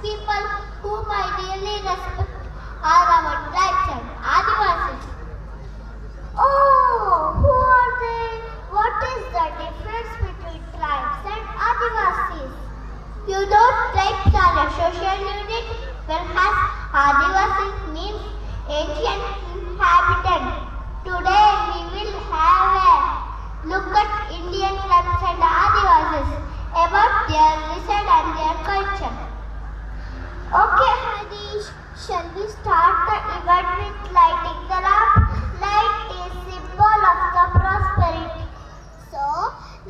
people whom I really respect are our tribes and Aadi Vaasi. Oh, who are they? What is the difference between tribes and Aadi Vaasis? You know, tribes are a social unit, whereas Aadi Vaasi means ancient inhabitant. Today we will have a look at Indian tribes and Aadi Vaasis, about their research and their culture. Okay, Harish, shall we start the event with lighting the lamp? Light is symbol of the prosperity. So,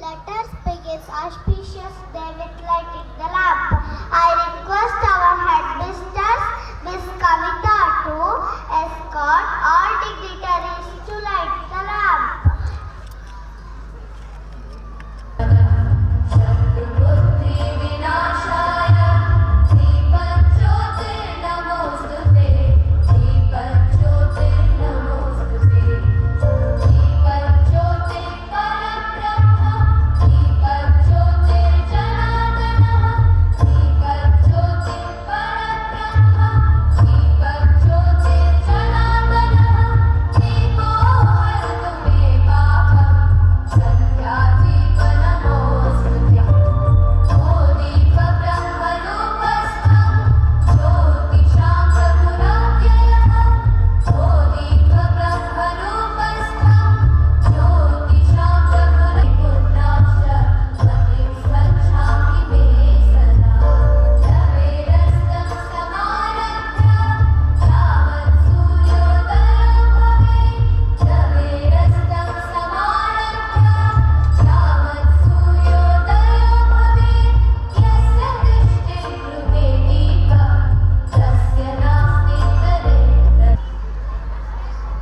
let us begin auspicious day with lighting the lamp. I request our headmistress, Miss Kavita, to escort all dignitaries to light the lamp.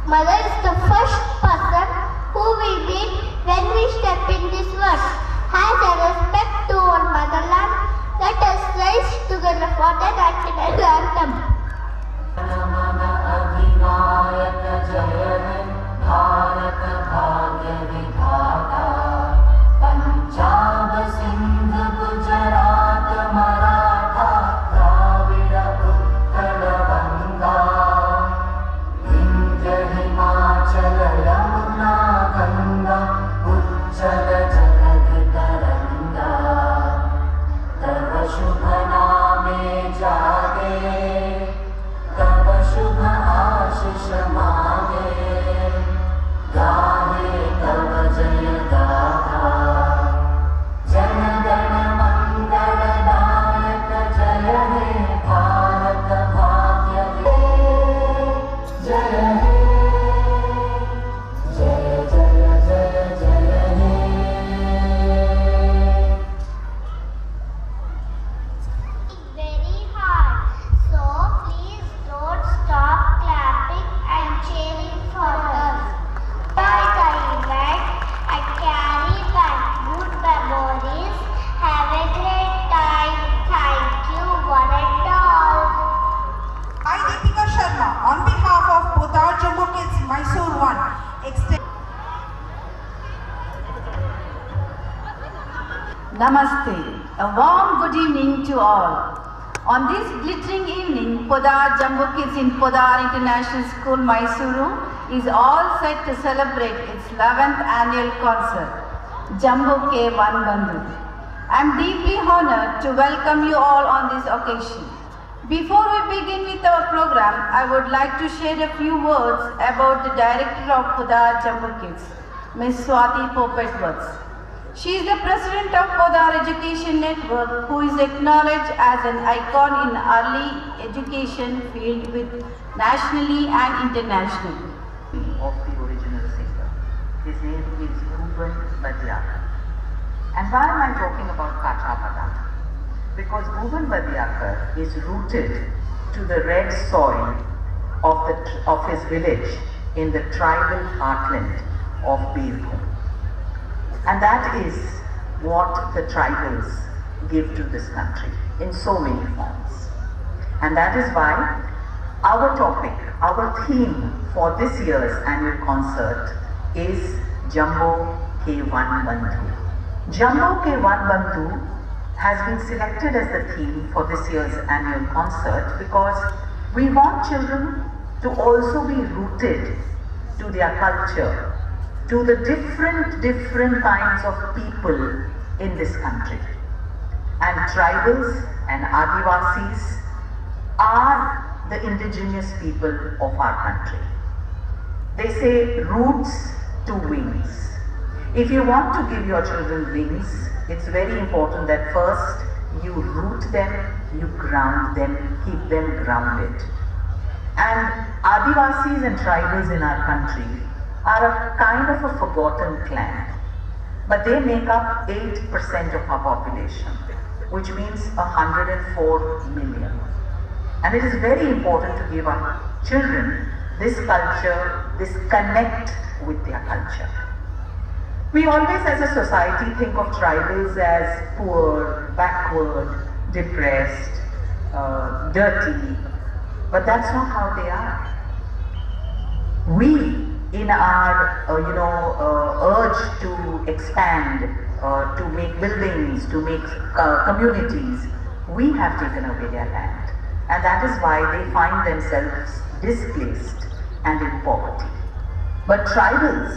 Mother is the first person who we meet when we step in this world. As a respect to our motherland, let us rise together for the national anthem. On behalf of Podar Jumbo Kids, Mysore 1, Namaste. A warm good evening to all. On this glittering evening, Podar Jumbo Kids in Podar International School, Mysore is all set to celebrate its 11th annual concert, Jumbo Ke Vanbandhu. I am deeply honored to welcome you all on this occasion. Before we begin with our program, I would like to share a few words about the director of Podar Jumbo Kids, Ms. Swati Popetworth. She is the president of Podar Education Network, who is acknowledged as an icon in early education field with nationally and internationally. Of the original singer. His name is Vijayanagar. And why am I talking about Kacha Badam? Because Bhuvan Vijayanagar is rooted to the red soil of his village in the tribal heartland of Birbhum. And that is what the tribals give to this country in so many forms. And that is why our topic, our theme for this year's annual concert is Jumbo Ke Vanbandhu. Jumbo Ke Vanbandhu has been selected as the theme for this year's annual concert because we want children to also be rooted to their culture, to the different kinds of people in this country. And tribals and Aadi Vasis are the indigenous people of our country. They say roots to wings. If you want to give your children wings, it's very important that first you root them, you ground them, keep them grounded. And Aadi Vasis and tribals in our country are a kind of a forgotten clan, but they make up 8% of our population, which means 104 million. And it is very important to give our children this culture, this connect with their culture. We always as a society think of tribals as poor, backward, depressed, dirty, but that's not how they are. We, in our urge to expand, to make buildings, to make communities, we have taken away their land. And that is why they find themselves displaced and in poverty. But tribals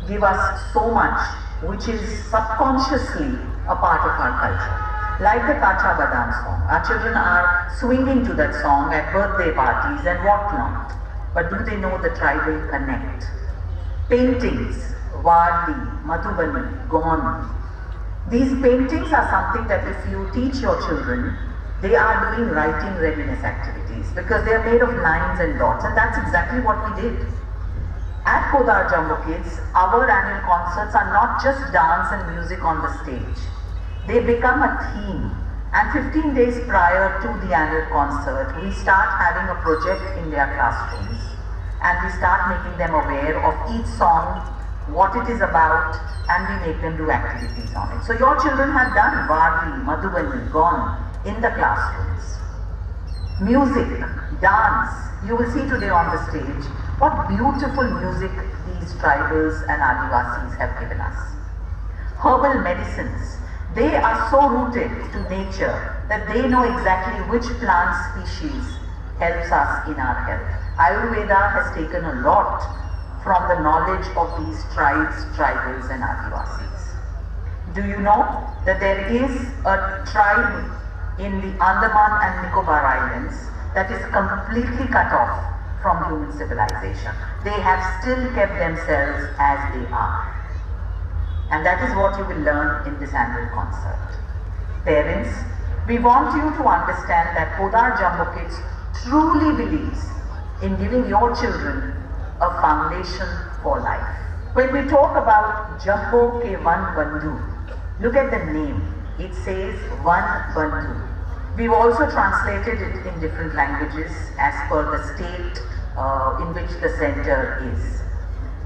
give us so much which is subconsciously a part of our culture. Like the Kacha Badam song. Our children are swinging to that song at birthday parties and whatnot. But do they know the tribal connect? Paintings, Vardi, Madhubani, Gon. These paintings are something that if you teach your children, they are doing writing readiness activities because they are made of lines and dots, and that's exactly what we did. At Podar Jumbo Kids, our annual concerts are not just dance and music on the stage. They become a theme, and 15 days prior to the annual concert, we start having a project in their classrooms, and we start making them aware of each song, what it is about, and we make them do activities on it. So your children have done Varli, Madhubani, Gon in the classrooms. Music, dance, you will see today on the stage what beautiful music these tribals and Aadi Vasis have given us. Herbal medicines, they are so rooted to nature that they know exactly which plant species helps us in our health. Ayurveda has taken a lot from the knowledge of these tribes, tribals and Aadi Vasis. Do you know that there is a tribe in the Andaman and Nicobar Islands that is completely cut off from human civilization? They have still kept themselves as they are. And that is what you will learn in this annual concert. Parents, we want you to understand that Podar Jumbo Kids truly believes in giving your children a foundation for life. When we talk about Jumbo Ke Vanbandhu, look at the name. It says Vanbandhu. We've also translated it in different languages as per the state in which the center is.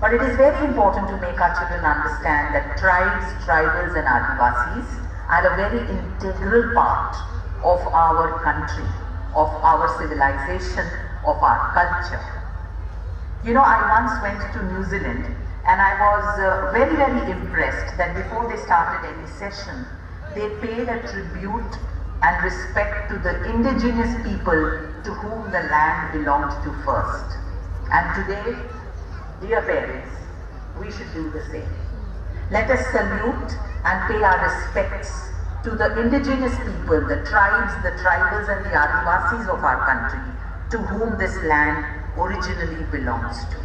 But it is very important to make our children understand that tribes, tribals and Aadi Vasis are a very integral part of our country, of our civilization, of our culture. You know, I once went to New Zealand and I was very, very impressed that before they started any session, they paid a tribute and respect to the indigenous people to whom the land belonged to first. And today, dear parents, we should do the same. Let us salute and pay our respects to the indigenous people, the tribes, the tribals and the Aadi Vasis of our country, to whom this land originally belongs to.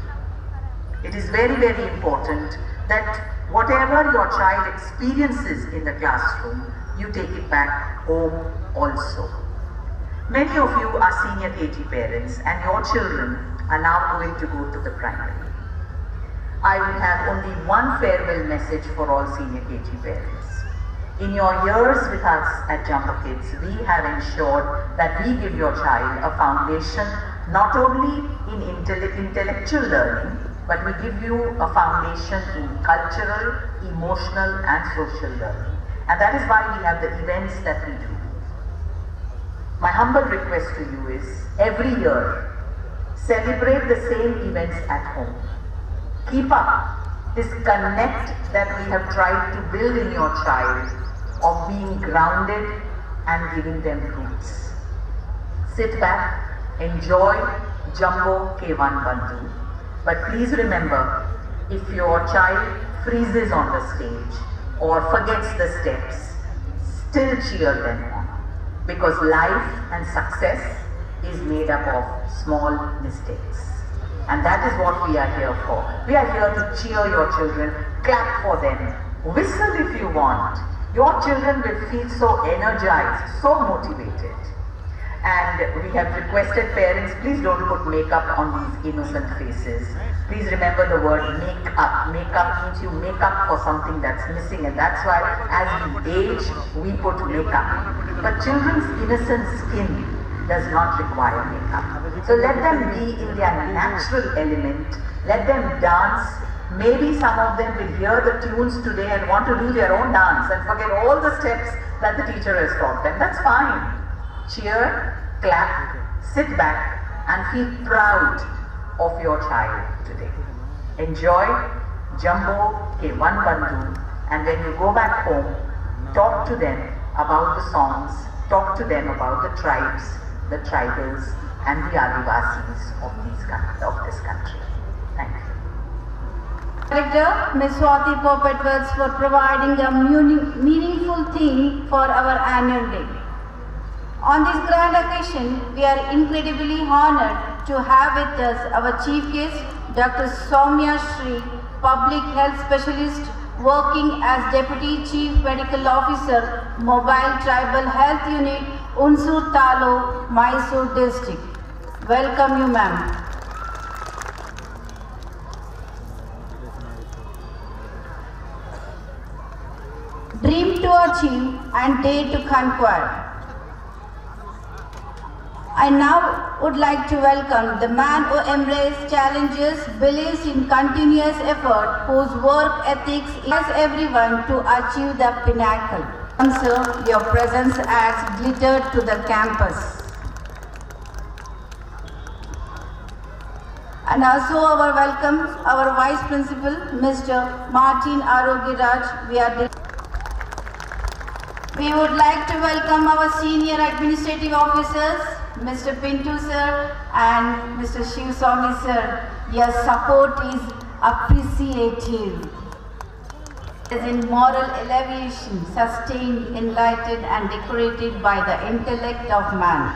It is very, very important that whatever your child experiences in the classroom, you take it back home also. Many of you are senior KG parents and your children are now going to go to the primary. I will have only one farewell message for all senior KG parents. In your years with us at Jumbo Kids, we have ensured that we give your child a foundation not only in intellectual learning, but we give you a foundation in cultural, emotional and social learning. And that is why we have the events that we do. My humble request to you is, every year, celebrate the same events at home. Keep up this connect that we have tried to build in your child of being grounded and giving them roots. Sit back, enjoy Jumbo Ke Vanbandhu. But please remember, if your child freezes on the stage or forgets the steps, still cheer them on. Because life and success is made up of small mistakes. And that is what we are here for. We are here to cheer your children, clap for them, whistle if you want. Your children will feel so energized, so motivated. And we have requested parents, please don't put makeup on these innocent faces. Please remember the word make up. Make up means you make up for something that's missing, and that's why as we age, we put makeup. But children's innocent skin does not require makeup. So let them be in their natural element. Let them dance. Maybe some of them will hear the tunes today and want to do their own dance and forget all the steps that the teacher has taught them. That's fine. Cheer, clap, sit back and feel proud of your child today. Enjoy Jumbo Ke Vanbandhu, and when you go back home, talk to them about the songs, talk to them about the tribes, the tribals and the Aadi Vaasis of this country. Thank you. Director Ms. Swati Popetworth for providing a meaningful theme for our annual day. On this grand occasion, we are incredibly honored to have with us our chief guest, Dr. Sowmyashree, Public Health Specialist working as Deputy Chief Medical Officer, Mobile Tribal Health Unit, Unsur Talo, Mysore District. Welcome you, ma'am. Dream to achieve and dare to conquer. I now would like to welcome the man who embraces challenges, believes in continuous effort, whose work ethics is everyone to achieve the pinnacle. Sir, your presence adds glitter to the campus. And also our Vice Principal, Mr. Martin Arogiraj. We would like to welcome our Senior Administrative Officers, Mr. Pintu Sir and Mr. Shiv Swami Sir. Your support is appreciative. As in moral elevation, sustained, enlightened and decorated by the intellect of man.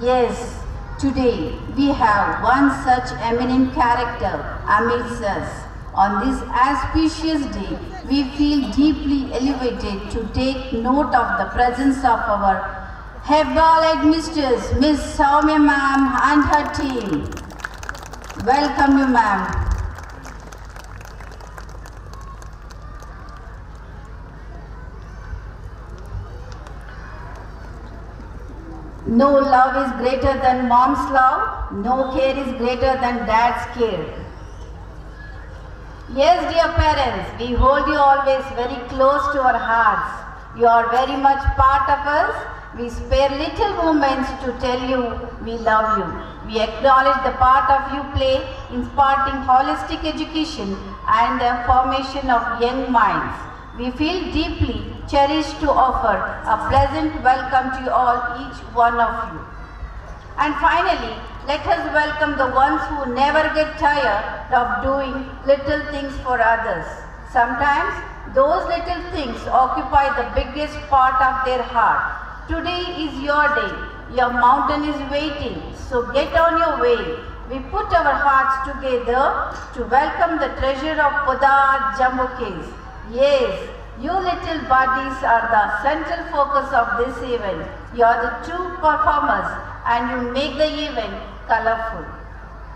Yes, today we have one such eminent character amidst us. On this auspicious day, we feel deeply elevated to take note of the presence of our Herbal Headmistress, Miss Soumya ma'am and her team. Welcome you, ma'am. No love is greater than mom's love. No care is greater than dad's care. Yes, dear parents, we hold you always very close to our hearts. You are very much part of us. We spare little moments to tell you we love you. We acknowledge the part of you play in imparting holistic education and the formation of young minds. We feel deeply cherished to offer a pleasant welcome to all, each one of you. And finally, let us welcome the ones who never get tired of doing little things for others. Sometimes those little things occupy the biggest part of their heart. Today is your day. Your mountain is waiting. So get on your way. We put our hearts together to welcome the treasure of Podar Jumbo Kids. Yes, you little buddies are the central focus of this event. You are the true performers and you make the event colorful.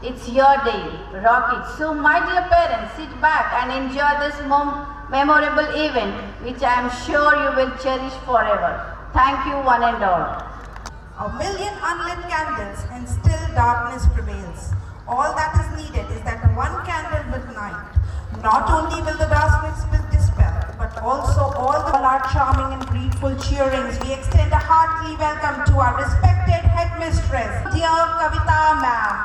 It's your day, rock it. So my dear parents, sit back and enjoy this memorable event which I am sure you will cherish forever. Thank you one and all. A million unlit candles and still darkness prevails. All that is needed is that one candle will ignite. Not only will the darkness be dispelled, but also all our charming and grateful cheerings. We extend a hearty welcome to our respected headmistress, dear Kavita ma'am.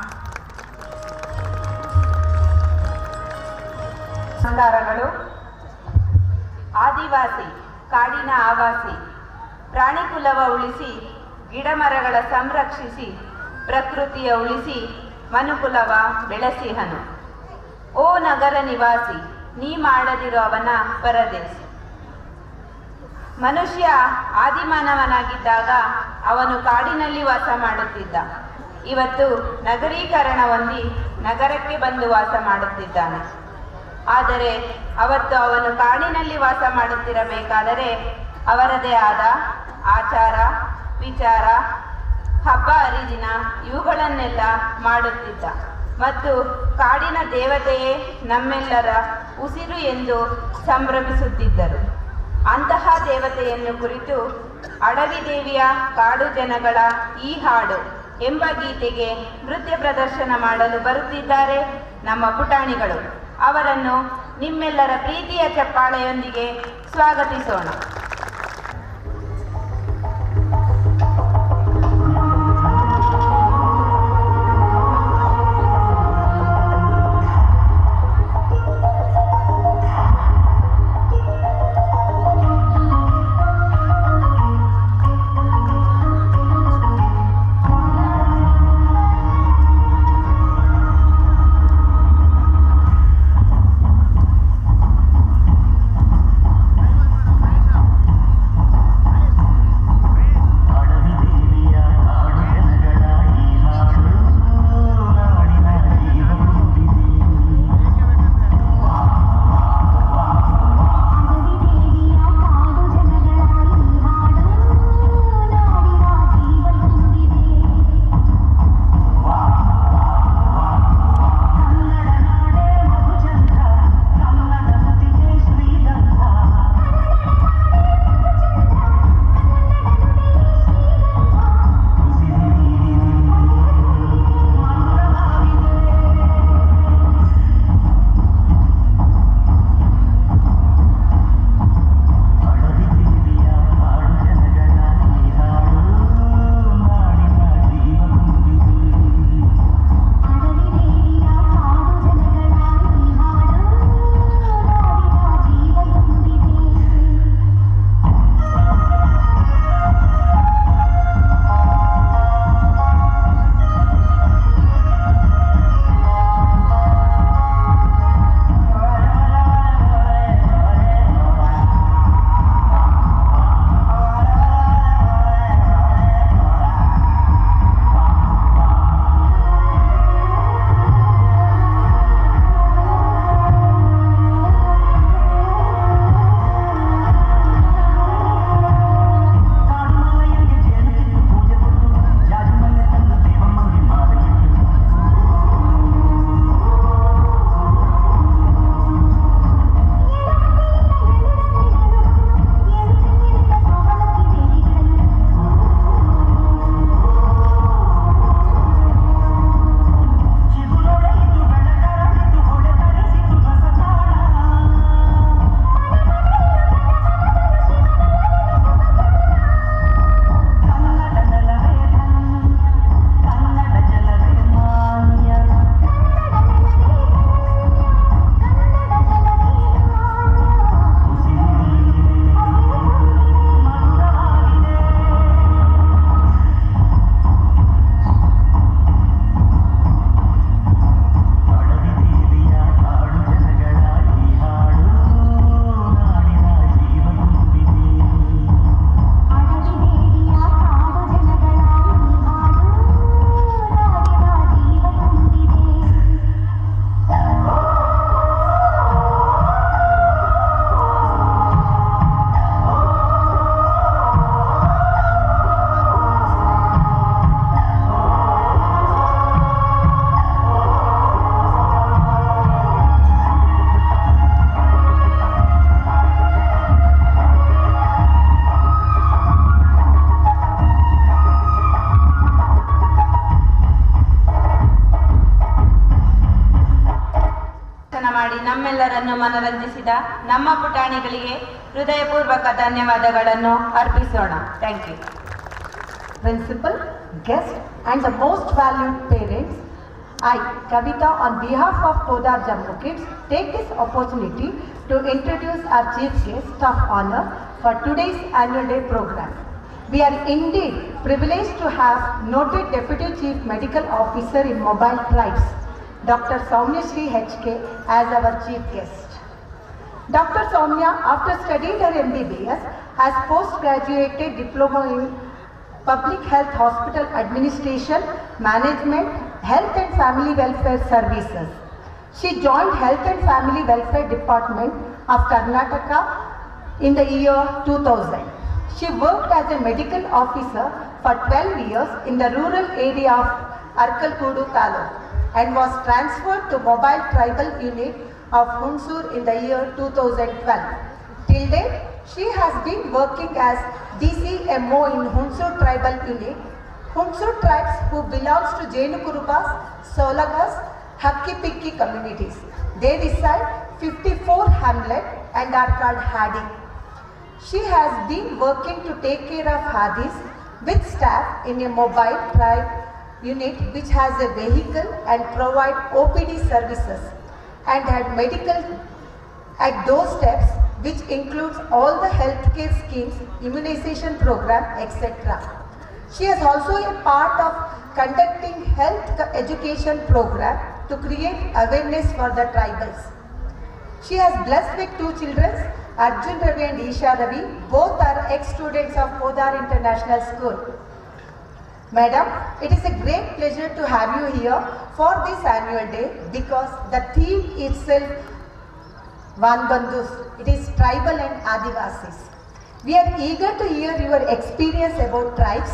Aadi Vaasi, ಕಾಡಿನ ಆವಾಸಿ. ಪ್ರಾಣಿಕುಲವ ಉಳಿಸಿ, ಗಿಡಮರಗಳ ಸಂರಕ್ಷಿಸಿ, ಪ್ರಕೃತಿಯ ಉಳಿಸಿ, ಮನುಕುಲವ ಬೆಳೆಸಿಹನು. ಓ ನಗರ ನಿವಾಸಿ, ನೀ ಮಾಡದಿರೋ ಅವನ ಪರದೇಸಿ. ಮನುಷ್ಯ ಆದಿಮಾನವನಾಗಿದ್ದಾಗ ಅವನು ಕಾಡಿನಲ್ಲಿ ವಾಸ ಮಾಡುತ್ತಿದ್ದ. ಇವತ್ತು ನಗರೀಕರಣ ಹೊಂದಿ ನಗರಕ್ಕೆ ಬಂದು ವಾಸ ಮಾಡುತ್ತಿದ್ದಾನೆ. ಆದರೆ ಅವತ್ತು ಅವನು ಕಾಡಿನಲ್ಲಿ ವಾಸ ಮಾಡುತ್ತಿರಬೇಕಾದರೆ ಅವರದೇ ಆದ ಆಚಾರ, ವಿಚಾರ, ಹಬ್ಬ ಹರಿದಿನ ಇವುಗಳನ್ನೆಲ್ಲ ಮಾಡುತ್ತಿದ್ದ. ಮತ್ತು ಕಾಡಿನ ದೇವತೆಯೇ ನಮ್ಮೆಲ್ಲರ ಉಸಿರು ಎಂದು ಸಂಭ್ರಮಿಸುತ್ತಿದ್ದರು. ಅಂತಹ ದೇವತೆಯನ್ನು ಕುರಿತು ಅಡವಿ ದೇವಿಯ ಕಾಡು ಜನಗಳ ಈ ಹಾಡು ಎಂಬ ಗೀತೆಗೆ ನೃತ್ಯ ಪ್ರದರ್ಶನ ಮಾಡಲು ಬರುತ್ತಿದ್ದಾರೆ ನಮ್ಮ ಪುಟಾಣಿಗಳು. ಅವರನ್ನು ನಿಮ್ಮೆಲ್ಲರ ಪ್ರೀತಿಯ ಚಪ್ಪಾಳೆಯೊಂದಿಗೆ ಸ್ವಾಗತಿಸೋಣ. ನಮ್ಮೆಲ್ಲರನ್ನು ಮನರಂಜಿಸಿದ ನಮ್ಮ ಪುಟಾಣಿಗಳಿಗೆ ಹೃದಯಪೂರ್ವಕ ಧನ್ಯವಾದಗಳನ್ನು ಅರ್ಪಿಸೋಣ. Thank you. Principal, guests and the most valued parents, I, Kavita, on behalf of Podar Jumbo Kids, take this opportunity to introduce our Chief Guest of Honor for today's Annual Day program. We are indeed privileged to have noted Deputy Chief Medical Officer in Mobile Tribes, Dr. Sowmyashree H K, as our Chief Guest. Dr. Soumya, after studying her MBBS, has postgraduate diploma in Public Health Hospital Administration, Management, Health and Family Welfare Services. She joined Health and Family Welfare Department of Karnataka in the year 2000. She worked as a medical officer for 12 years in the rural area of Arkalkudu Taluk and was transferred to Mobile Tribal Unit of Hunsur in the year 2012. Till date, she has been working as DCMO in Hunsur Tribal Unit. Hunsur tribes who belongs to Jenukurubas, Solagas, Hakki-Pikki communities. They reside 54 hamlet and are called Hadi. She has been working to take care of Hadis with staff in a mobile tribe unit which has a vehicle and provide OPD services and had medical at doorsteps which includes all the healthcare schemes, immunization program, etc. She is also a part of conducting health education program to create awareness for the tribals. She has blessed with 2 children, Arjun Ravi and Isha Ravi. Both are ex-students of Podar International School. Madam, it is a great pleasure to have you here for this annual day because the theme itself, Vanbandhus, it is tribal and Aadi Vaasis. We are eager to hear your experience about tribes,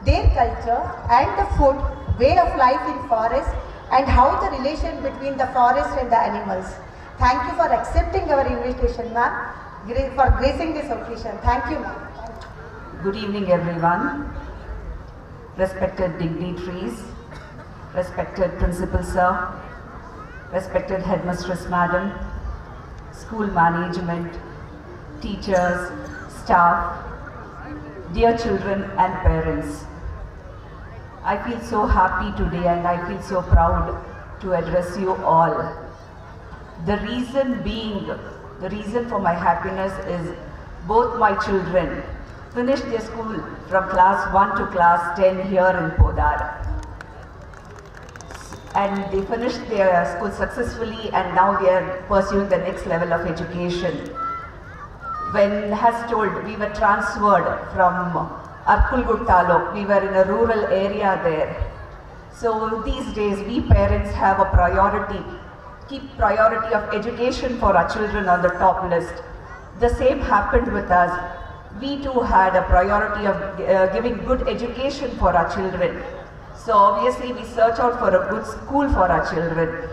their culture and the food, way of life in forest and how the relation between the forest and the animals. Thank you for accepting our invitation, ma'am, for gracing this occasion. Thank you, ma'am. Good evening, everyone. Respected dignitaries, respected Principal Sir, respected Headmistress Madam, school management, teachers, staff, dear children and parents. I feel so happy today and I feel so proud to address you all. The reason for my happiness is both my children finished their school from class 1 to class 10 here in Podar. And they finished their school successfully and now they are pursuing the next level of education. When as told, we were transferred from Arkulgud Taluk, we were in a rural area there. So these days we parents have a priority, keep priority of education for our children on the top list. The same happened with us. We too had a priority of giving good education for our children. So obviously we search out for a good school for our children.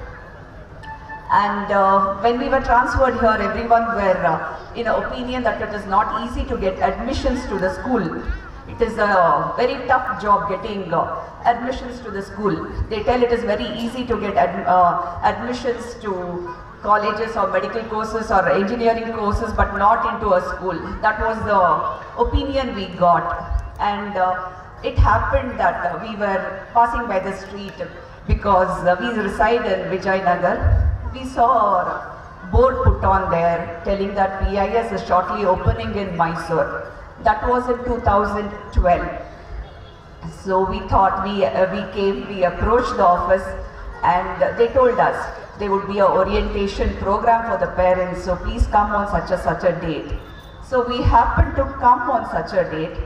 And when we were transferred here, everyone were in an opinion that it is not easy to get admissions to the school. It is a very tough job getting admissions to the school. They tell it is very easy to get admissions to colleges or medical courses or engineering courses, but not into a school. That was the opinion we got. And it happened that we were passing by the street because we reside in Vijayanagar. We saw a board put on there telling that PIS is shortly opening in Mysore. That was in 2012. So we thought, we approached the office and they told us there would be an orientation program for the parents, so please come on such a date. So we happened to come on such a date,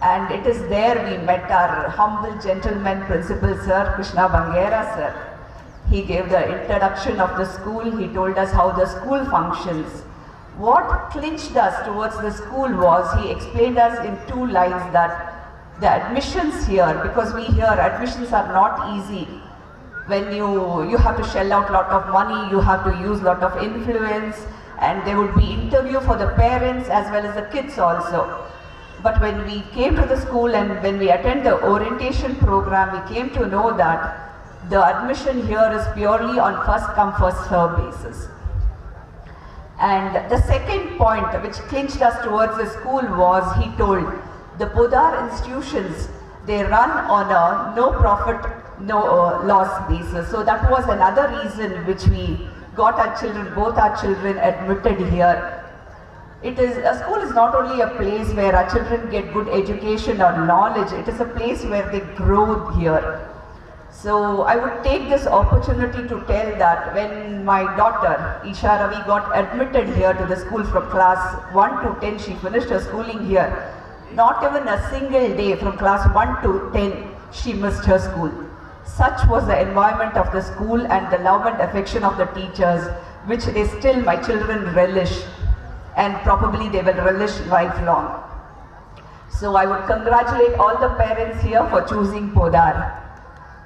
and it is there we met our humble gentleman Principal Sir, Krishna Bangera Sir. He gave the introduction of the school, he told us how the school functions. What clinched us towards the school was, he explained us in 2 lines that the admissions here, because we hear admissions are not easy. When you have to shell out a lot of money, you have to use a lot of influence, and there would be interview for the parents as well as the kids also. But when we came to the school and when we attend the orientation program, we came to know that the admission here is purely on first come first serve basis. And the second point which clinched us towards the school was, he told, the Podar institutions, they run on a no profit no loss basis. So that was another reason which we got our children, both our children admitted here. A school is not only a place where our children get good education or knowledge, it is a place where they grow here. So I would take this opportunity to tell that when my daughter Isha Ravi got admitted here to the school from class 1 to 10, she finished her schooling here. Not even a single day from class 1 to 10, she missed her school. Such was the environment of the school and the love and affection of the teachers, which my children relish, and probably they will relish lifelong. So I would congratulate all the parents here for choosing Podar.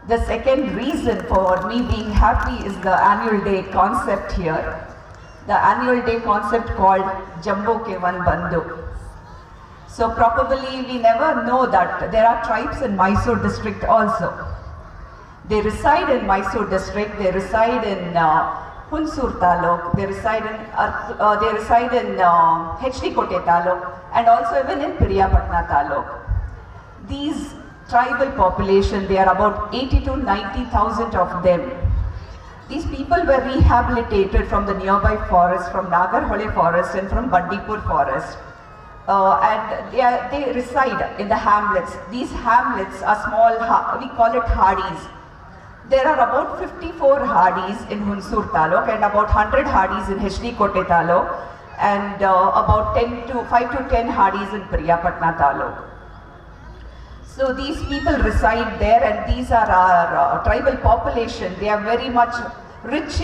The second reason for me being happy is the annual day concept here. The annual day concept called Jumbo Ke Vanbandhu. So probably we never know that there are tribes in Mysore district also. They reside in Mysore district, they reside in Hunsur Taluk, they reside in HD Taluk, and also even in Piriyapatna Taluk. These tribal population, they are about 80 to 90,000 of them. These people were rehabilitated from the nearby forest, from Nagarhole forest and from Bandipur forest. And they reside in the hamlets. These hamlets are small, we call it Hadis. There are about 54 Hadis in Hunsur Taluk and about 100 Hadis in HD Taluk and about 5 to 10 Hadis in Piriyapatna Taluk. So these people reside there, and these are our tribal population. They are very much rich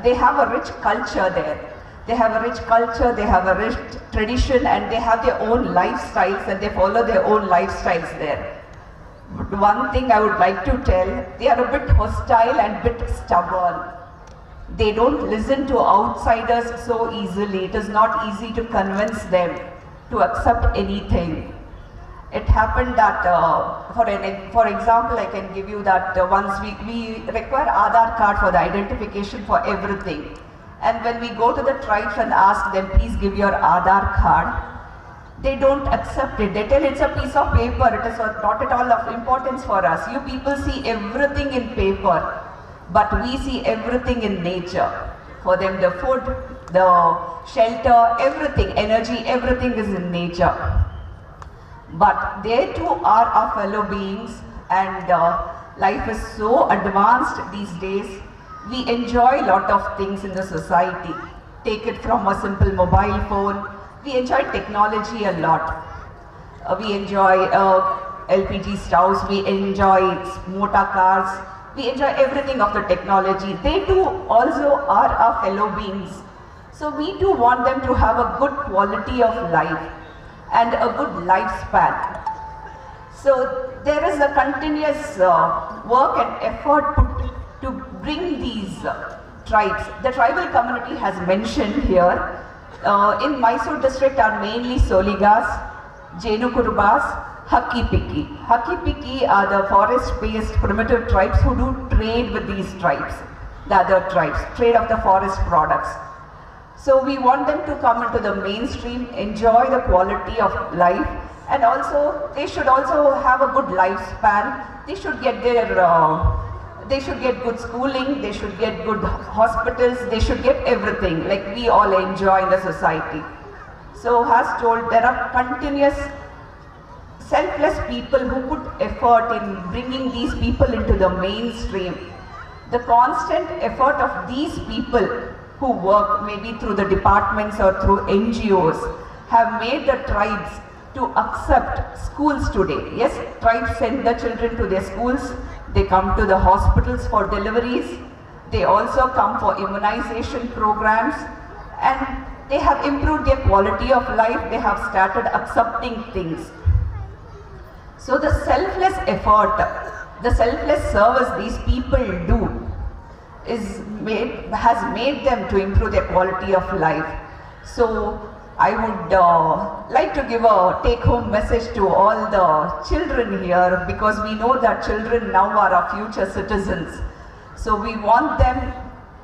they have a rich culture there. They have a rich culture, they have a rich tradition, and they have their own lifestyles, and they follow their own lifestyles there. But one thing I would like to tell, they are a bit hostile and a bit stubborn. They don't listen to outsiders so easily. It is not easy to convince them to accept anything. It happened that, for example, I can give you that once we require Aadhaar card for the identification for everything. And when we go to the tribes and ask them, please give your Aadhaar card, they don't accept it. They tell it's a piece of paper, it is not at all of importance for us. You people see everything in paper, but we see everything in nature. For them, the food, the shelter, everything, energy, everything is in nature. But they too are our fellow beings, and life is so advanced these days. We enjoy a lot of things in the society. Take it from a simple mobile phone. We enjoy technology a lot. We enjoy LPG stoves, we enjoy motor cars, we enjoy everything of the technology. They too also are our fellow beings. So we too want them to have a good quality of life and a good lifespan. So there is a continuous work and effort put to bring these tribes. The tribal community has mentioned here, in Mysore district are mainly Soligas, Jenukurbas, Hakki-Pikki. Hakki-Pikki are the forest-based primitive tribes who do trade with these tribes, the other tribes, trade of the forest products. So we want them to come into the mainstream, enjoy the quality of life, and also they should also have a good lifespan. They should get they should get good schooling, they should get good hospitals, they should get everything like we all enjoy in the society. So as told, there are continuous selfless people who put effort in bringing these people into the mainstream. The constant effort of these people who work maybe through the departments or through NGOs have made the tribes to accept schools today. Yes, tribes send the children to their schools, they come to the hospitals for deliveries, they also come for immunization programs, and they have improved their quality of life, they have started accepting things. So the selfless effort, the selfless service these people do has made them to improve their quality of life. So I would like to give a take-home message to all the children here, because we know that children now are our future citizens. So we want them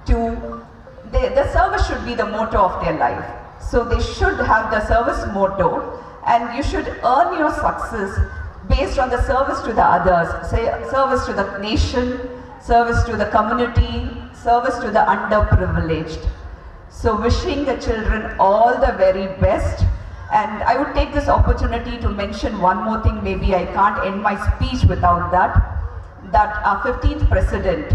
to, the service should be the motto of their life. So they should have the service motto, and you should earn your success based on the service to the others, service to the nation, service to the community, service to the underprivileged. So wishing the children all the very best. And I would take this opportunity to mention one more thing, maybe I can't end my speech without that our 15th President,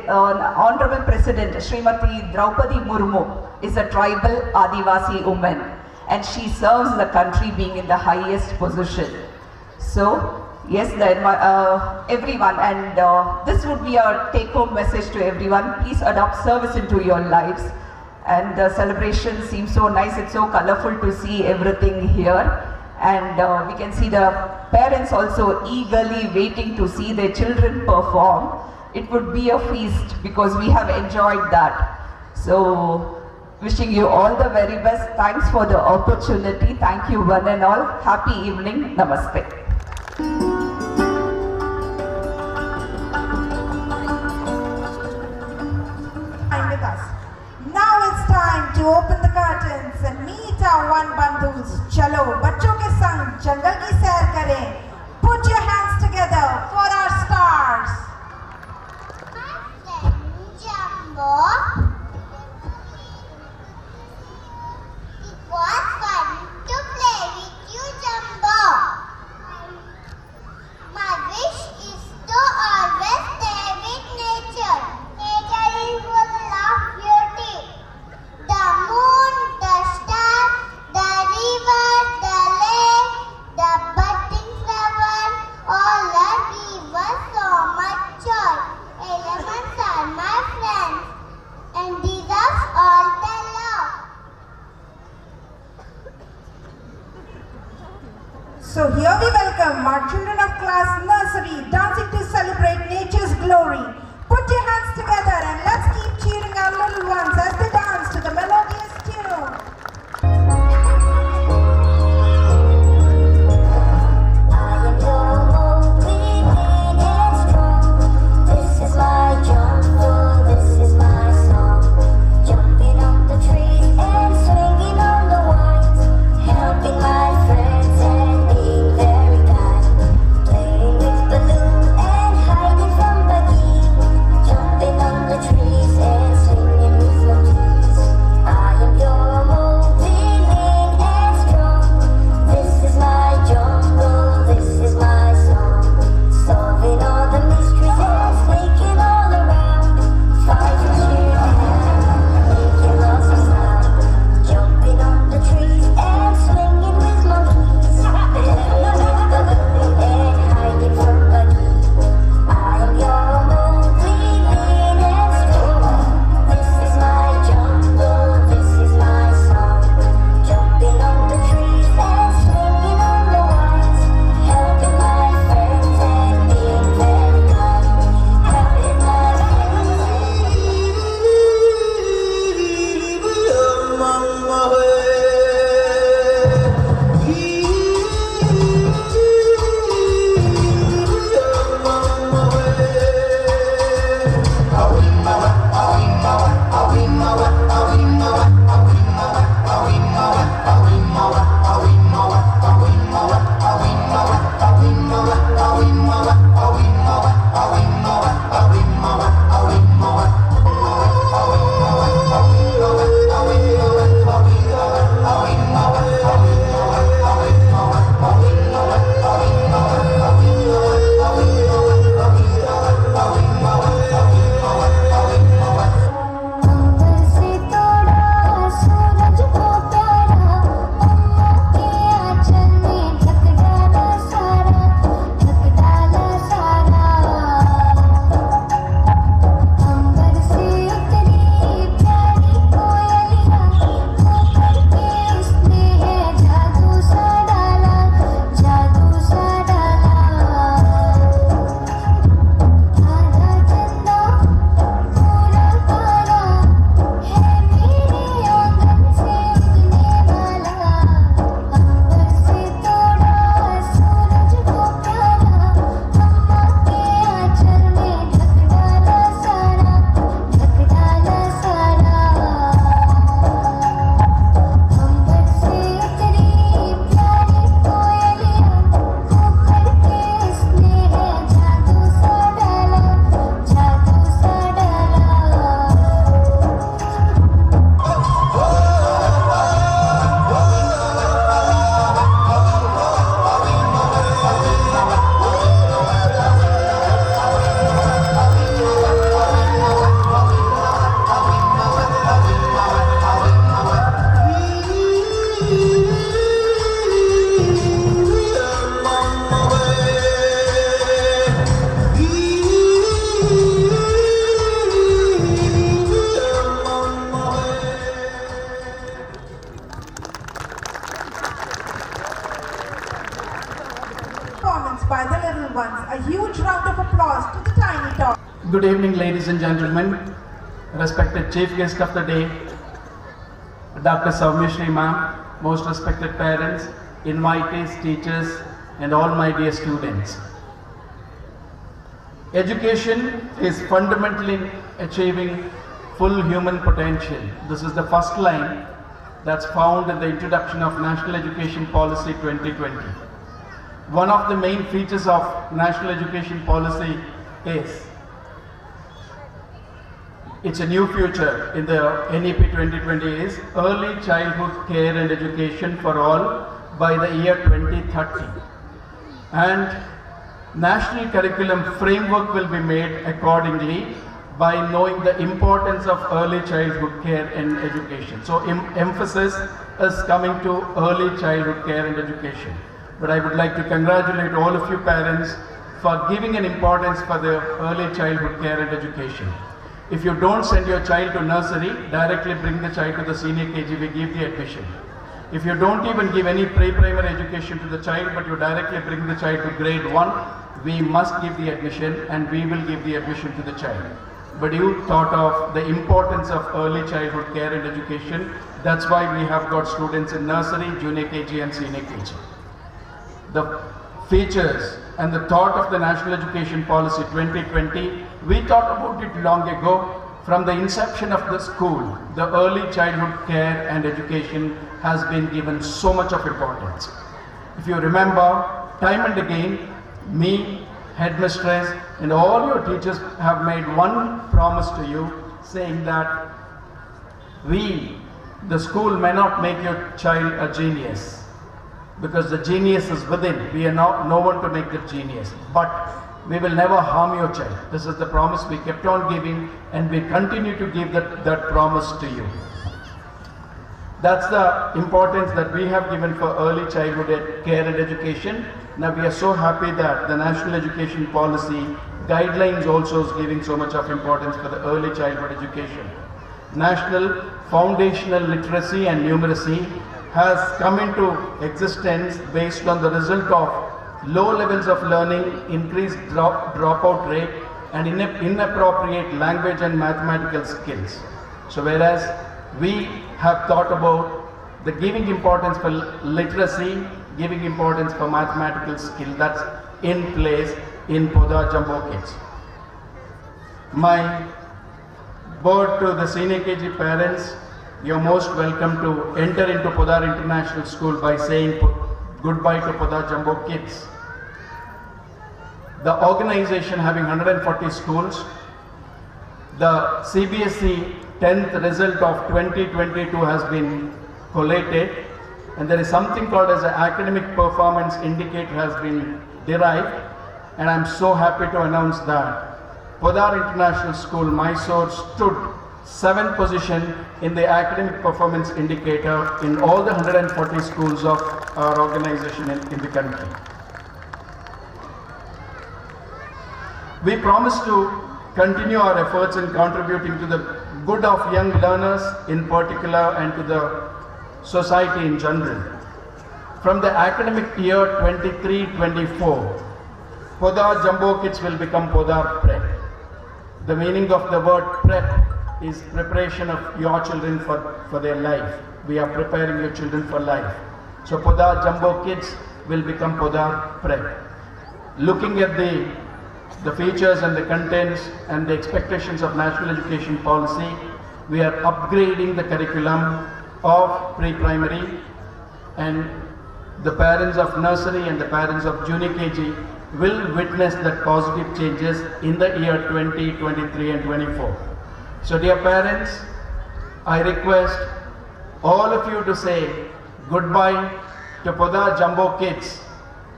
Honorable President Srimati Draupadi Murmu is a tribal Aadi Vaasi woman, and she serves the country being in the highest position. So yes, everyone, and this would be a take-home message to everyone. Please adopt service into your lives. And the celebration seems so nice, it's so colorful to see everything here. And we can see the parents also eagerly waiting to see their children perform. It would be a feast because we have enjoyed that. So wishing you all the very best. Thanks for the opportunity. Thank you one and all. Happy evening. Namaste. With us. Now it's time to open the curtains and meet our Vanbandhus. Chalo, bachcho ke sang jungle ki sair kare. Put your hands together for our stars. My friend Jumbo, it was fun to play with you, Jumbo. My wish is to always stay with nature. Nature is full of beauty. The moon, the star, the river, the lake, the budding flower, all are give us so much joy. Elements are my friends and deserve all the love. So here we welcome our children of class nursery dancing to celebrate nature's glory. Put your hands together and let's keep cheering our little ones as they dance to the melodious tune. Playing with balloon and hiding from buggy. Good evening, ladies and gentlemen. Respected Chief Guest of the day, Dr. Sowmyashree ma'am, most respected parents, invitees, teachers, and all my dear students. Education is fundamental in achieving full human potential. This is the first line that's found in the introduction of National Education Policy 2020. One of the main features of National Education Policy is it's a new future in the NEP 2020 is early childhood care and education for all by the year 2030. And national curriculum framework will be made accordingly by knowing the importance of early childhood care and education. So emphasis is coming to early childhood care and education. But I would like to congratulate all of you parents for giving an importance for the early childhood care and education. If you don't send your child to nursery, directly bring the child to the senior KG, we give the admission. If you don't even give any pre-primary education to the child, but you directly bring the child to grade 1, we must give the admission and we will give the admission to the child. But you thought of the importance of early childhood care and education. That's why we have got students in nursery, junior KG and senior KG. The features and the thought of the National Education Policy 2020, we thought about it long ago. From the inception of the school, the early childhood care and education has been given so much of importance. If you remember, time and again, me, headmistress, and all your teachers have made one promise to you, saying that we, the school, may not make your child a genius, because the genius is within. We are no one to make the genius, but we will never harm your child. This is the promise we kept on giving, and we continue to give that promise to you. That's the importance that we have given for early childhood care and education. Now we are so happy that the National Education Policy guidelines also is giving so much of importance for the early childhood education. National Foundational Literacy and Numeracy has come into existence based on the result of low levels of learning, increased dropout rate, and inappropriate language and mathematical skills. So whereas we have thought about the giving importance for literacy, giving importance for mathematical skill, that's in place in Podar Jumbo Kids. My word to the senior KG parents, you're most welcome to enter into Podar International School by saying goodbye to Podar Jumbo Kids. The organization having 140 schools, the CBSE 10th result of 2022 has been collated, and there is something called as an academic performance indicator has been derived, and I'm so happy to announce that Podar International School, Mysore, stood 7th position in the academic performance indicator in all the 140 schools of our organization in the country. We promise to continue our efforts in contributing to the good of young learners in particular and to the society in general. From the academic year 23-24, Podar Jumbo Kids will become Podar Prep. The meaning of the word prep is preparation of your children for their life. We are preparing your children for life. So Podar Jumbo Kids will become Podar Prep. Looking at the features and the contents and the expectations of National Education Policy, we are upgrading the curriculum of pre-primary, and the parents of nursery and the parents of junior KG will witness that positive changes in the year 20, 23 and 24. So dear parents, I request all of you to say goodbye to Podar Jumbo Kids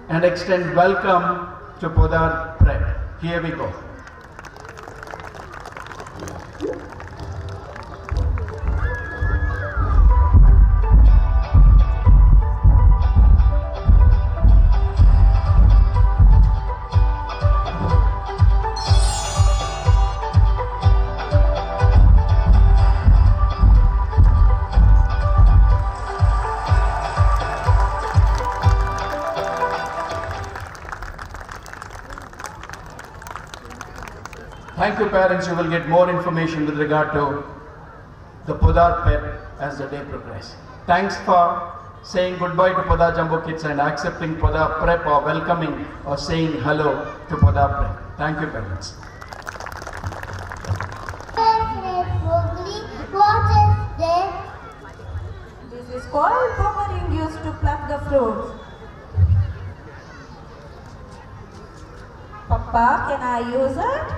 and extend welcome to Podar Prep. Here we go. Thank you parents, you will get more information with regard to the Podar Pep as the day progresses. Thanks for saying goodbye to Podar Jumbo Kids and accepting Podar Prep or welcoming or saying hello to Podar Prep. Thank you parents. What is this? This is called buffering used to pluck the fruits. Papa, can I use it?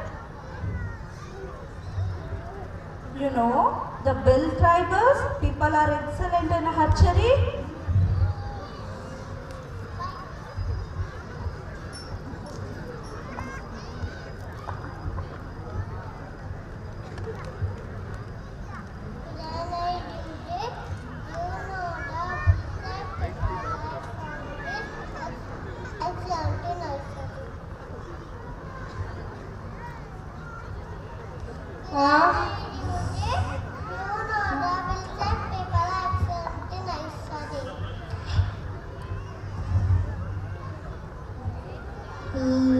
You know, the Bill tribals, people are excellent in hatchery.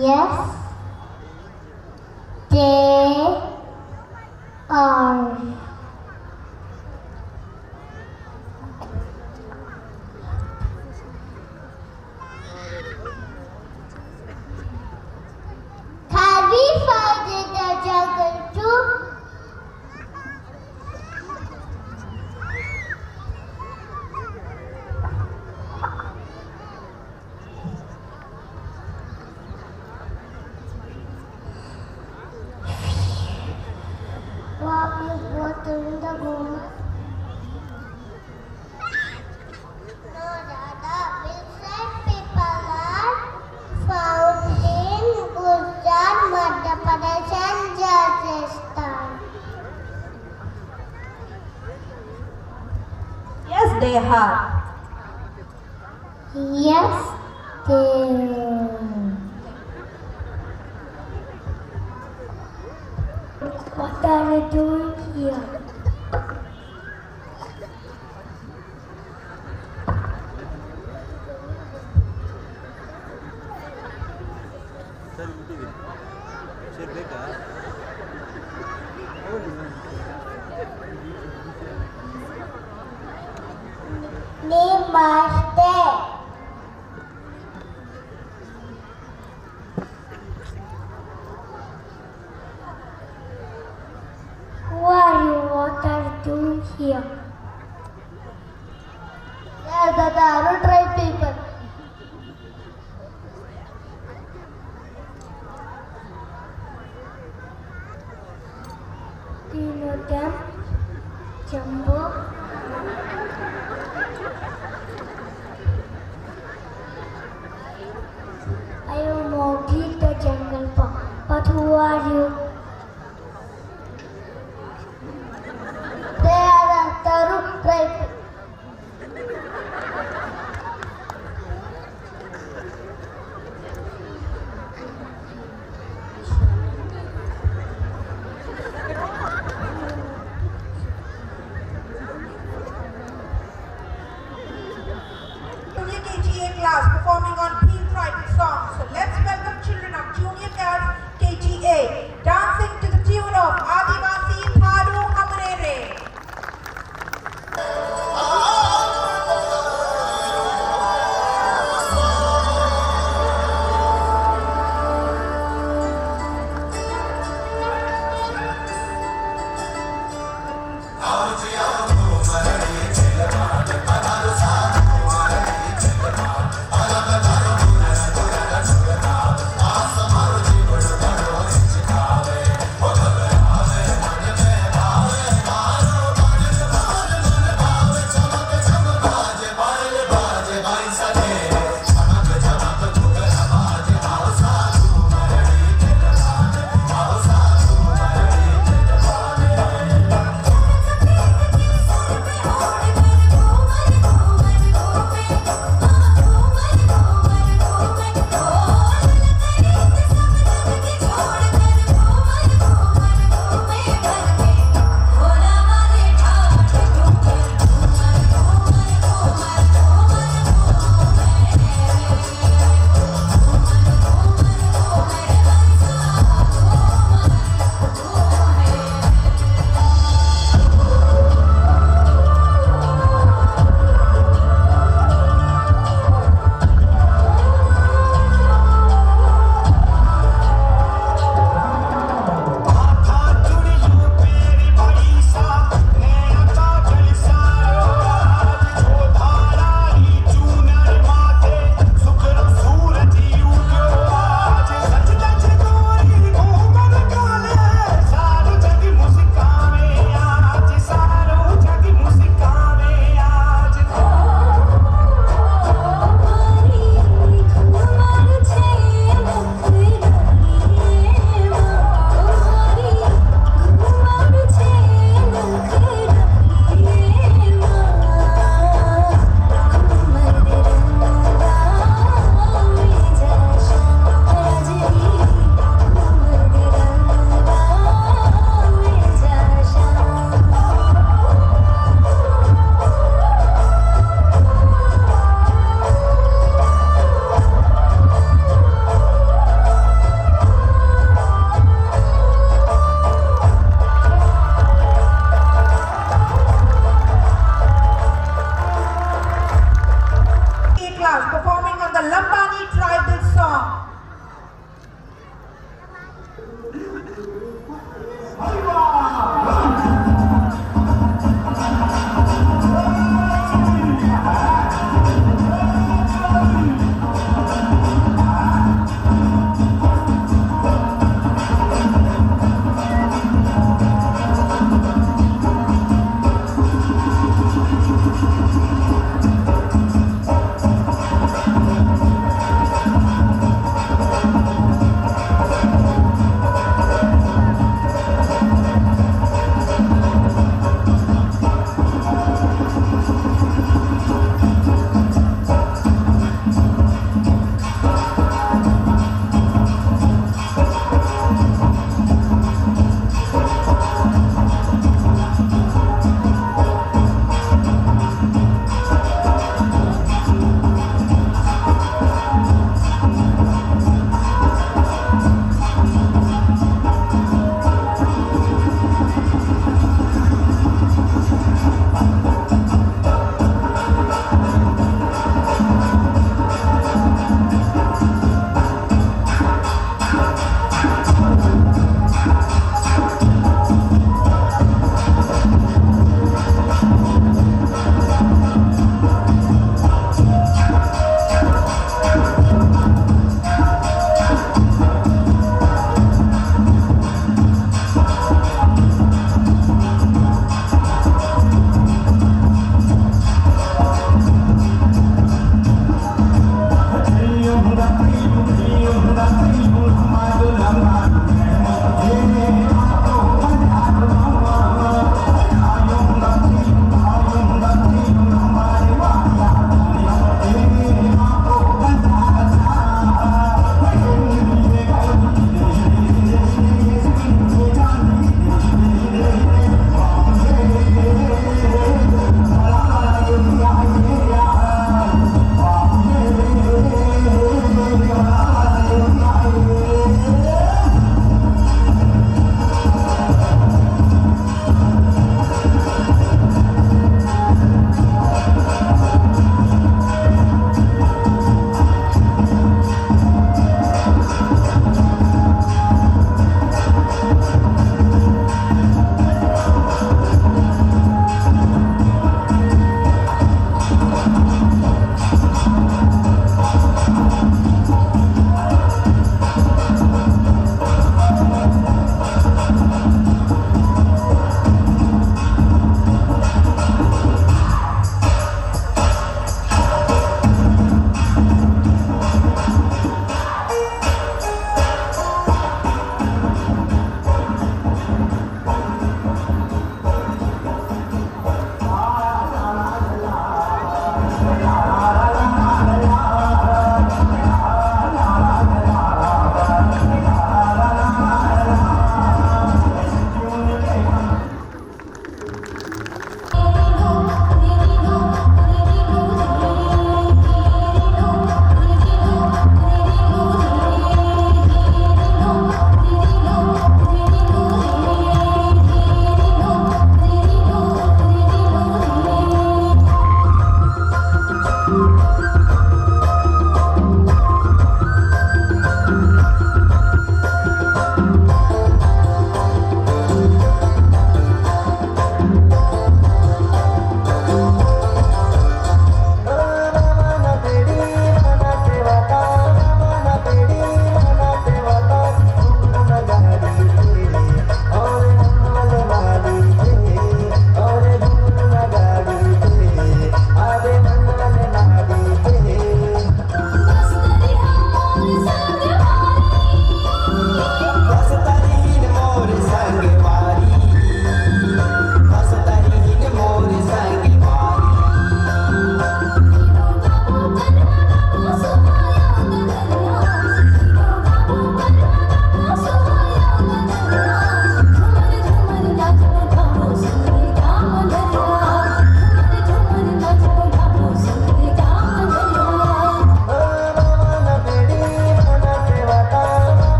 Yes, they are. Can we find in the jungle too? Walk is water in the room. No, Dada. Will said people are found in Gujarat, Madhya Pradesh and Rajasthan. Yes, they are. Yes, they. What are you doing here? Namaste. Who are you? What are you doing here? They are the Daru tribe people. Do you know them? Jumbo? I am Mowgli the jungle pug. But who are you? They are the Daru tribe. Junior KGA class performing on Peel tribal songs. So let's welcome children of Junior class KGA dancing to the tune of Aadi Vaasi Hamrere.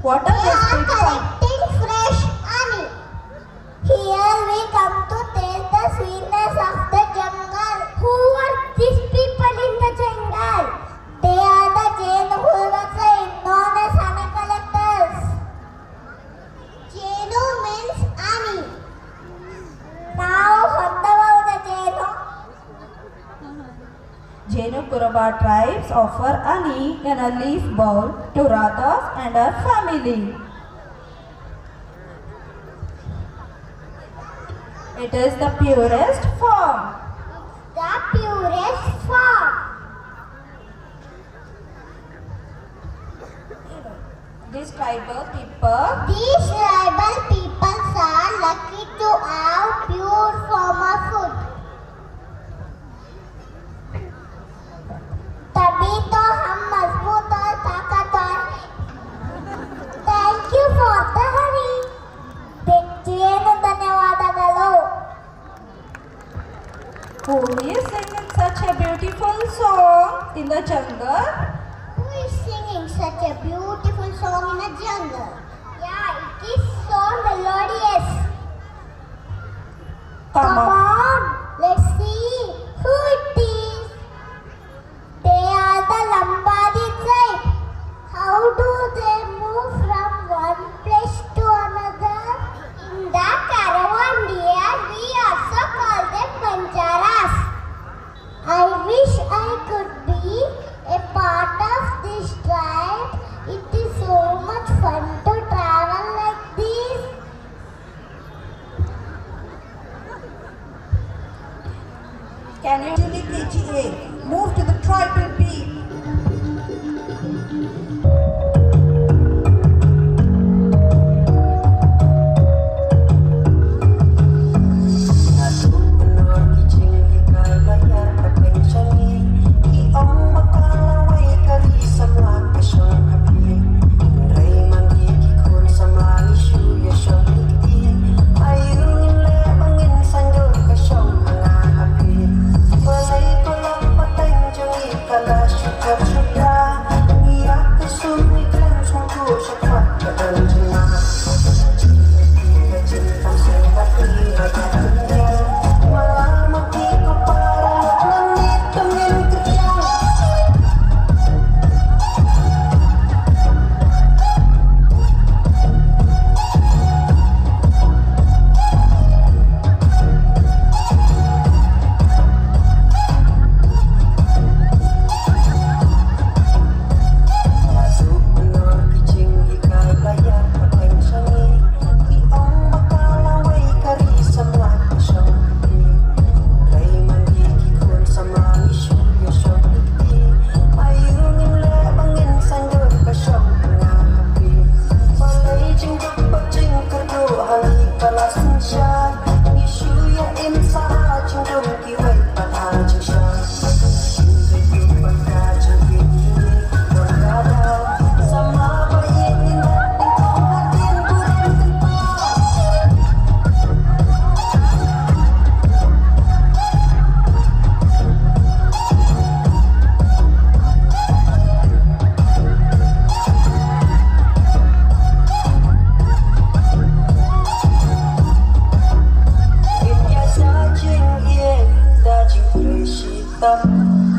What We are these are people? collecting fresh honey. Here we come to taste the sweetness of the jungle. Who are these people in the jungle? They are the Jain Hulwatsa, known as honey collectors. Jainu means honey. Now, what about the Jainu? Jainu Kuraba tribes offer honey in a leaf bowl to Radhas and her family. It is the purest form. The purest form. These tribal people These tribal peoples are lucky to have pure form of food. तभी तो हम मजबूत और ताकतवर हैं। Thank you for the honey. Jenu ಧನ್ಯವಾದಗಳು. who is singing such a beautiful song in the jungle. Who is singing such a beautiful song in a jungle? Yeah, it is so melodious. Come on, let's see who it is. They are the Lambadi tribe. How do they move from one place to another? In the caravan deer, we also call them banjaras. I wish I could be a part of this tribe. It is so much fun to travel like this. Can you Actually, PGA, move to the tribal beat.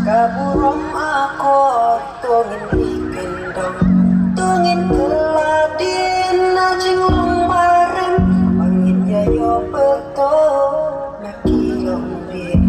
Kaburom ako tungin ikendong tungin keladin najing lumaran angin yayo beto nakilong din.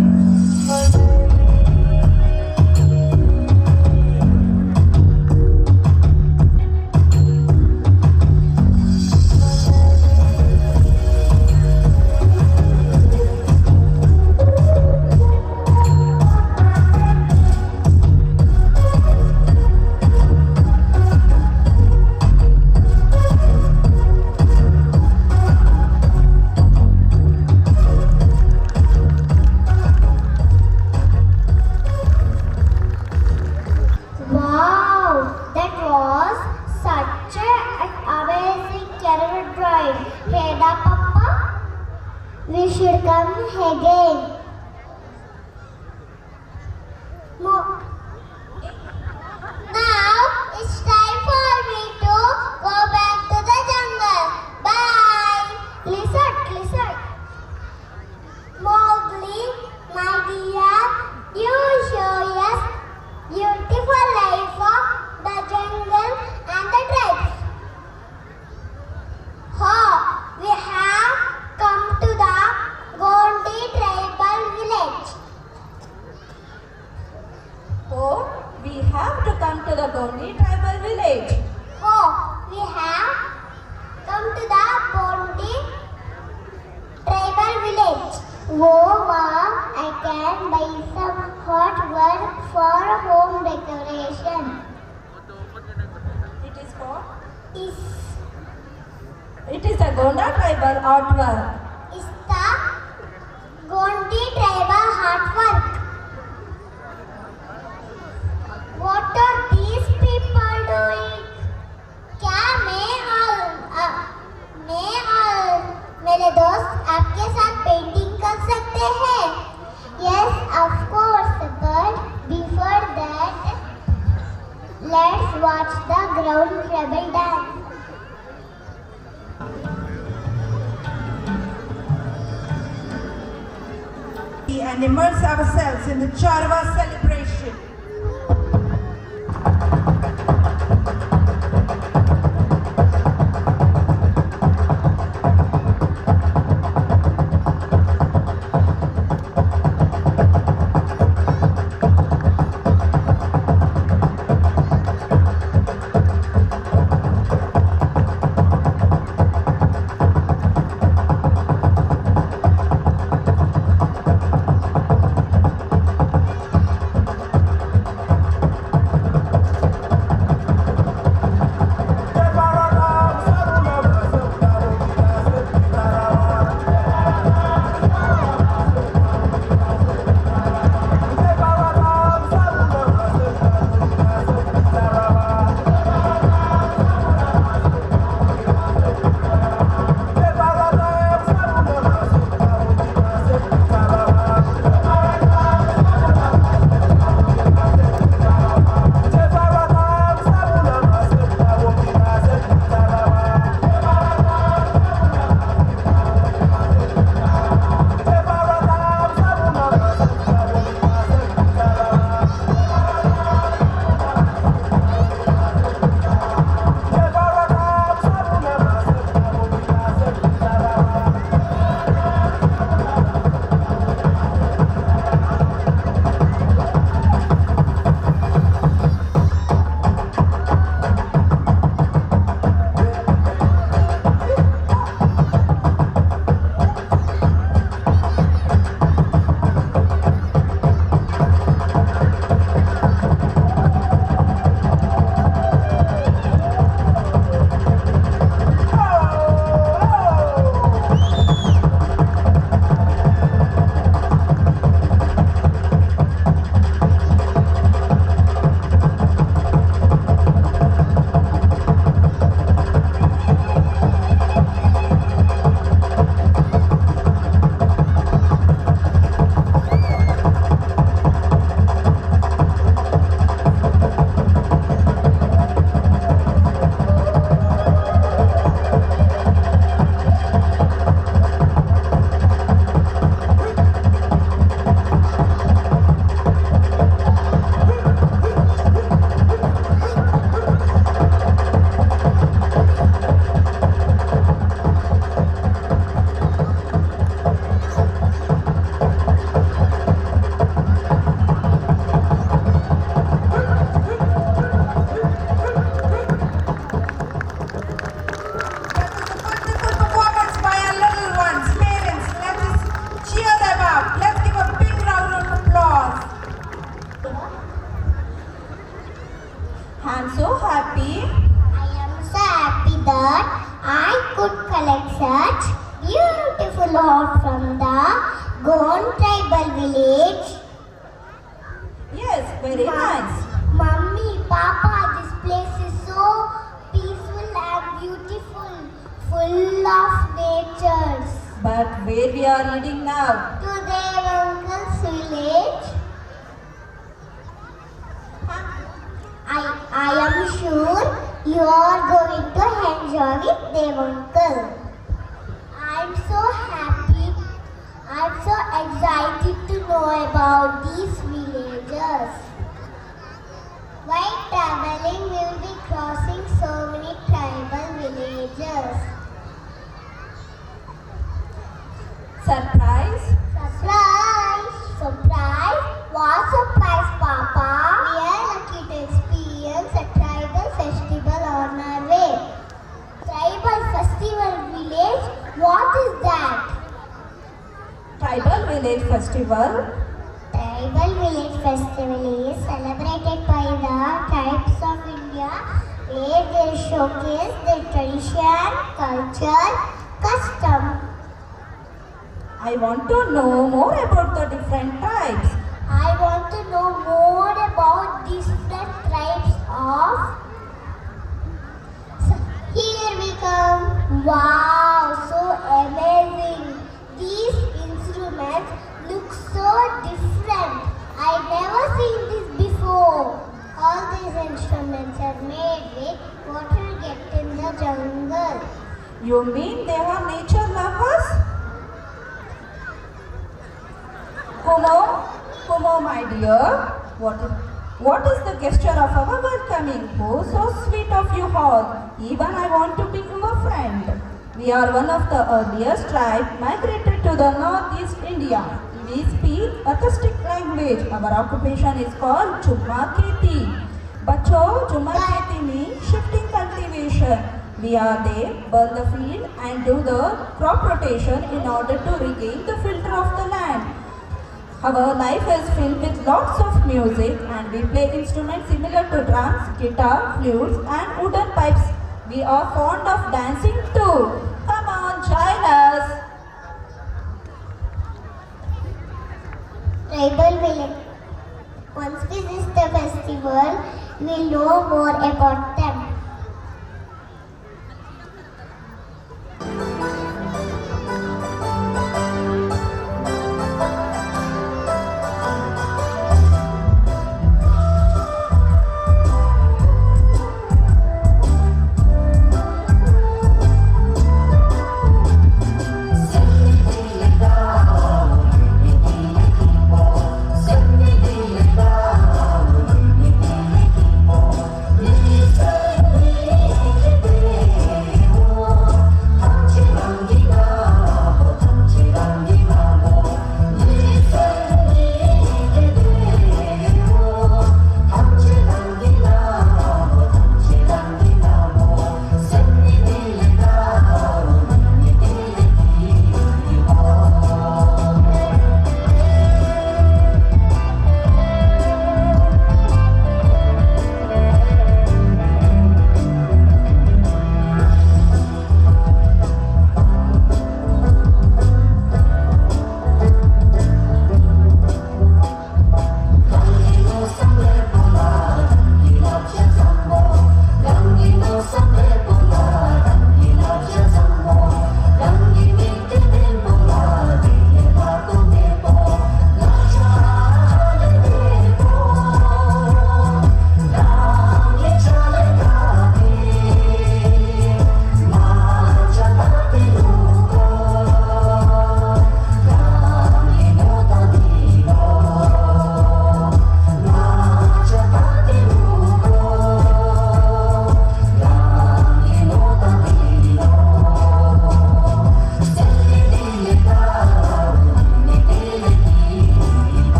Wow, that was such an amazing caravan ride. Heda Papa, we should come again. Now it's time for me to go back Oh mom, I can buy some hot work for home decoration. It is called? Is It is a Gonda tribal artwork. the Gondi tribal artwork. What are these people doing? क्या मेरे दोस्त आपके साथ painting कर सकते हैं? Yes, of course, but before that, let's watch the ground tribal dance. And immerse ourselves in the Charva celebration. I'm so happy. I am so happy that I could collect such beautiful art from the Gond tribal village. Yes, very nice. Mummy, Papa, this place is so peaceful and beautiful, full of nature. But where we are heading now? To their uncle's village. I am sure you are going to enjoy with their uncle. I am so happy. I am so excited to know about these villages. While traveling, we will be crossing so many tribal villages. Surprise? Surprise! Surprise! What surprise, Papa? We are lucky to experience a tribal festival on our way. Tribal festival village? What is that? Tribal Village Festival? Tribal Village Festival is celebrated by the tribes of India where they showcase their tradition, culture, custom. I want to know more about the different tribes. I want to know more about different tribes of. So here we come. Wow, so amazing. These instruments look so different. I never seen this before. All these instruments are made with water get in the jungle. You mean they are nature lovers? Kumo, my dear, what is the gesture of our welcoming? Oh, so sweet of you all. Even I want to be your friend. We are one of the earliest tribes migrated to the northeast India. We speak a rustic language. Our occupation is called Jumbo Ke. Bacho, Jumbo Ke means shifting cultivation. We are there, burn the field and do the crop rotation in order to regain the filter of the land. Our life is filled with lots of music and we play instruments similar to drums, guitar, flutes and wooden pipes. We are fond of dancing too. Come on, join us. Tribal village. Once we visit the festival, we'll know more about them.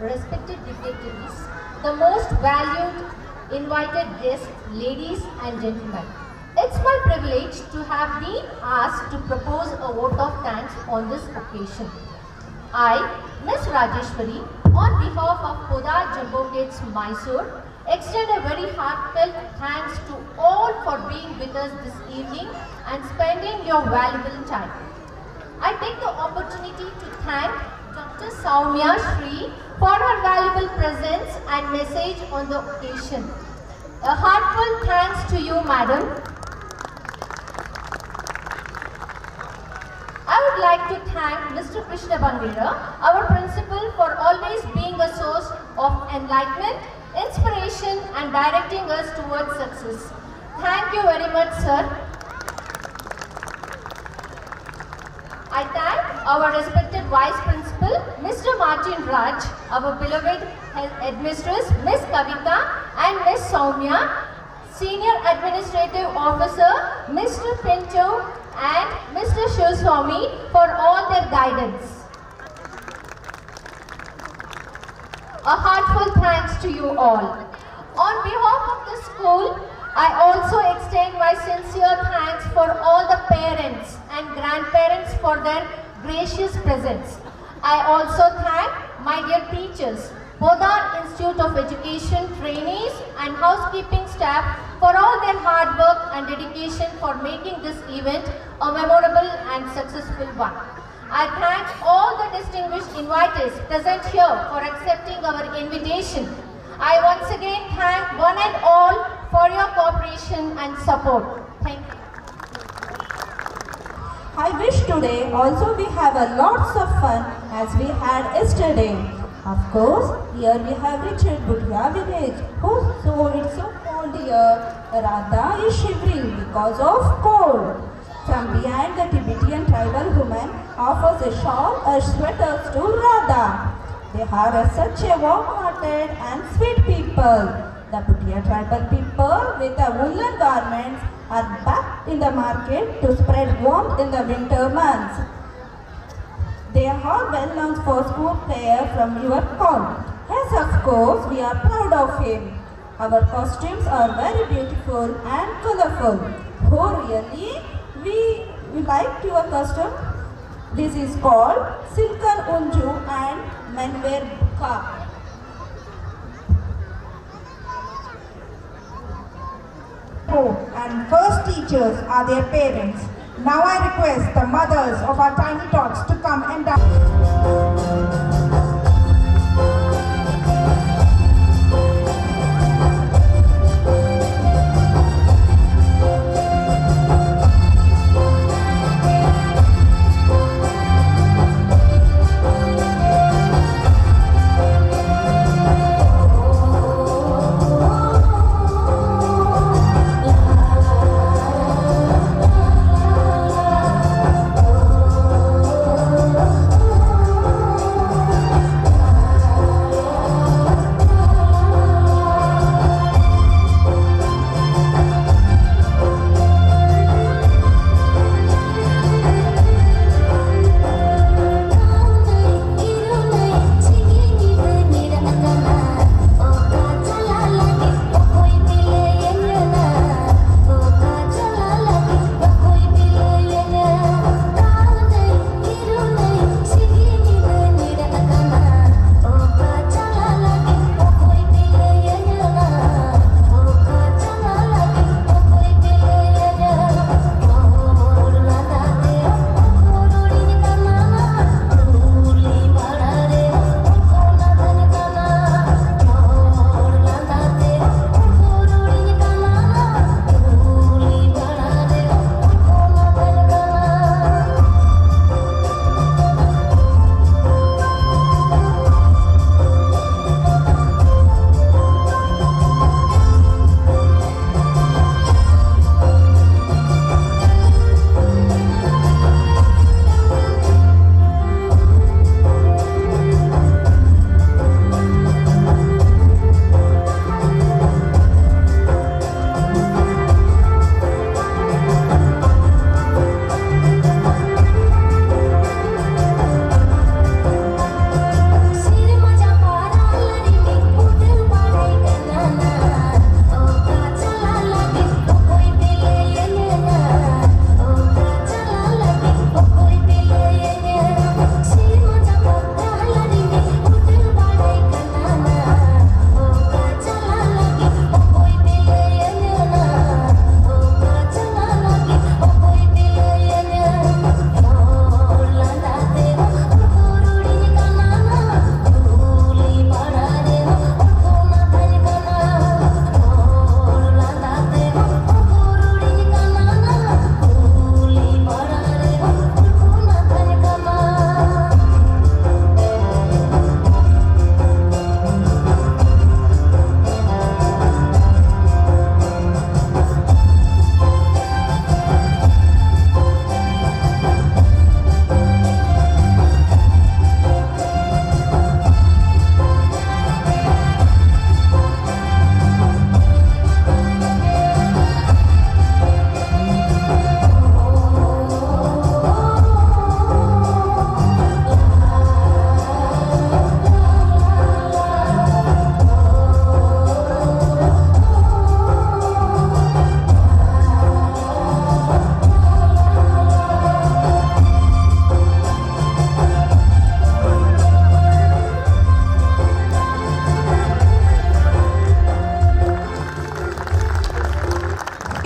respected dignitaries, the most valued invited guests, ladies and gentlemen. It's my privilege to have been asked to propose a vote of thanks on this occasion. I, Ms. Rajeshwari, on behalf of Podar Jumbo Kids, Mysore, extend a very heartfelt thanks to all for being with us this evening and spending your valuable time. I take the opportunity to thank Dr. Sowmyashree for her valuable presence and message on the occasion. A heartfelt thanks to you, Madam. I would like to thank Mr. Krishna Bangira, our principal, for always being a source of enlightenment, inspiration and directing us towards success. Thank you very much, sir. I thank our respected Vice Principal, Mr. Martin Raj, our beloved Headmistress, Ms. Kavita and Ms. Soumya, Senior Administrative Officer, Mr. Pinto and Mr. Shivswamy for all their guidance. A heartfelt thanks to you all. On behalf of the school, I also extend my sincere thanks for all the parents and grandparents for their gracious presence. I also thank my dear teachers, Podar Institute of Education trainees and housekeeping staff for all their hard work and dedication for making this event a memorable and successful one. I thank all the distinguished invitees present here for accepting our invitation. I once again thank one and all for your cooperation and support. Thank you. I wish today also we have a lots of fun as we had yesterday. Of course, here we have Richard Budhya village. It's so cold here. Radha is shivering because of cold. From behind, the Tibetan tribal woman offers a shawl or sweaters to Radha. They are such a warm-hearted and sweet people. The Budhya tribal people with the woolen garments are back in the market to spread warmth in the winter months. They are well known for school player from your con. Yes, of course, we are proud of him. Our costumes are very beautiful and colorful. Oh, really? We like your costume? This is called Silkan Unju and Men wear burqa. And first teachers are their parents. Now I request the mothers of our tiny tots to come and dance.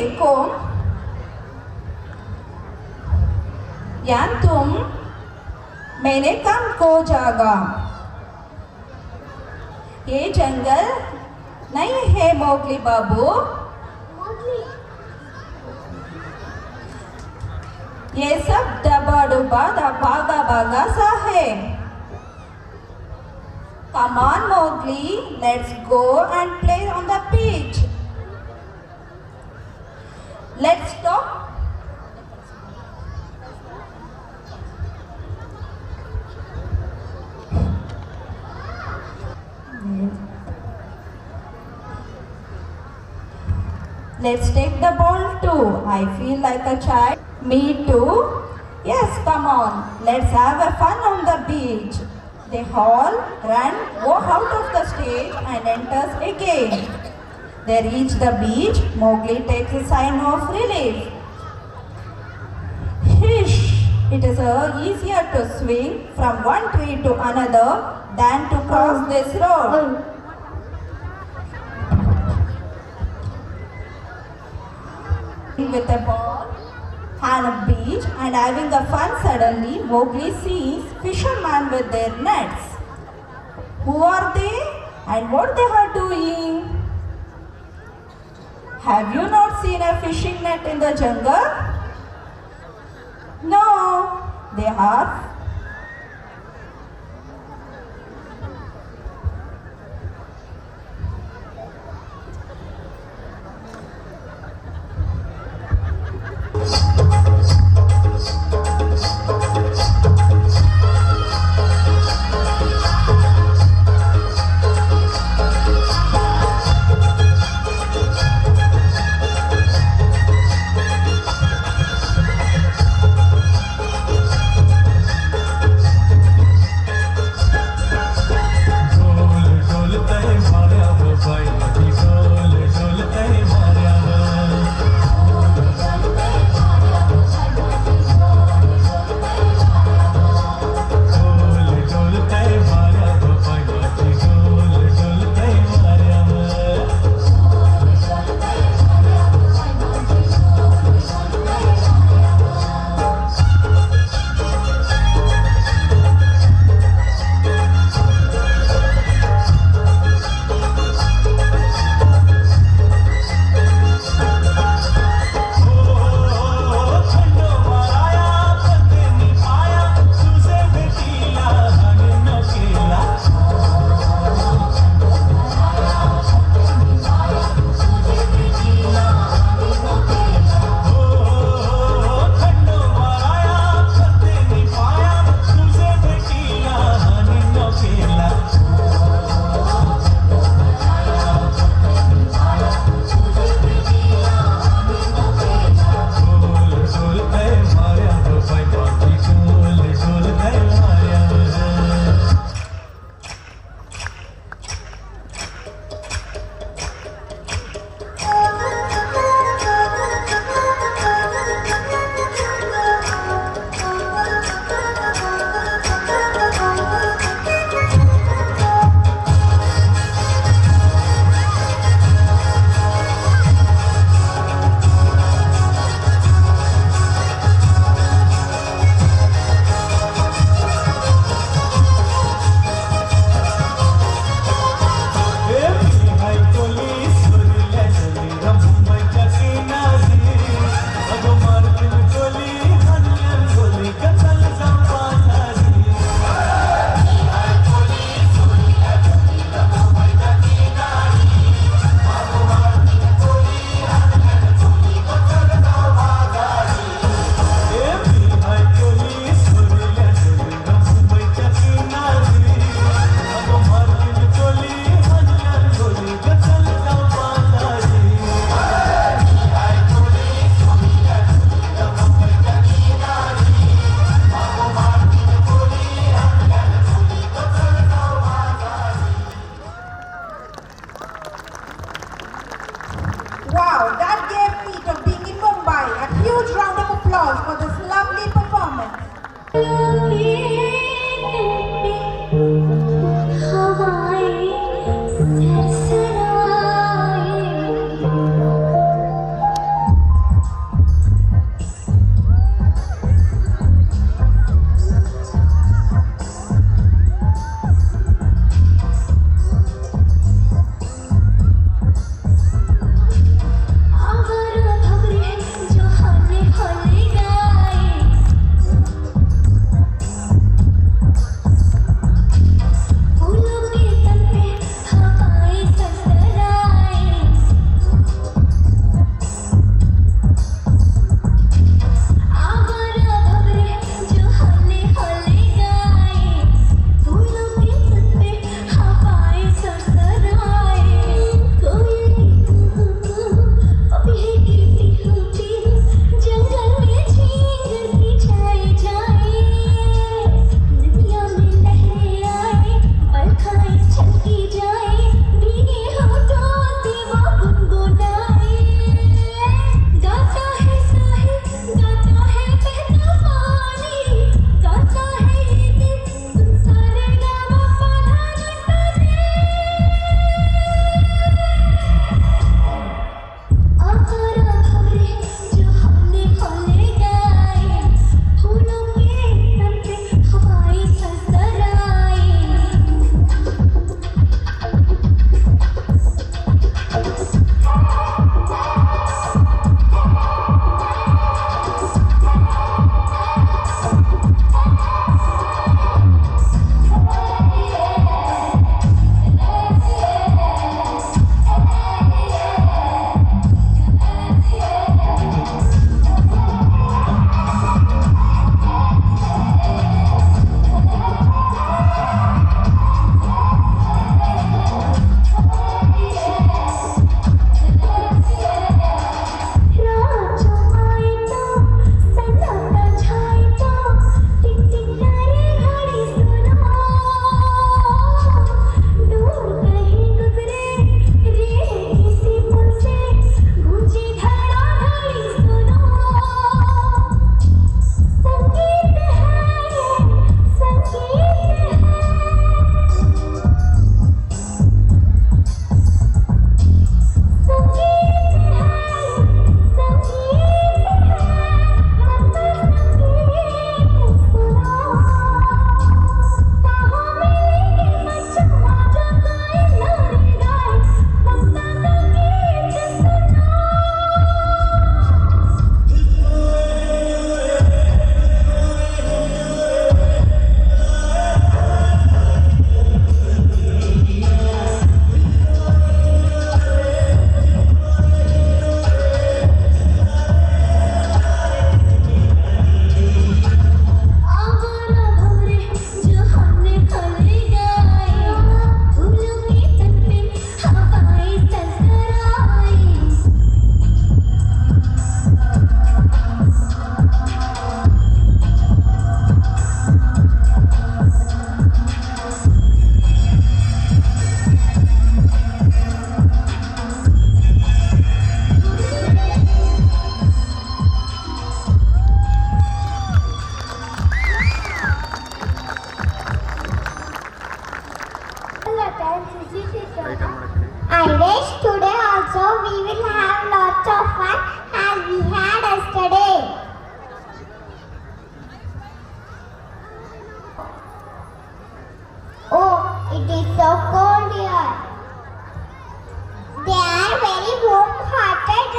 देखो यान तुम मैंने कम को जागा ये जंगल नहीं है Mowgli बाबू ये सब डबा डुबा भागा भागा सा है Come on Mowgli, let's go and play on the beach. Let's stop. Let's take the ball too. I feel like a child. Me too. Yes, come on. Let's have a fun on the beach. They all run, go out of the stage and enters again. They reach the beach. Mowgli takes a sign of relief. Hish! It is easier to swing from one tree to another than to cross this road. With a ball and a beach and having a fun, suddenly Mowgli sees fishermen with their nets. Who are they and what they are doing? Have you not seen a fishing net in the jungle? No, they are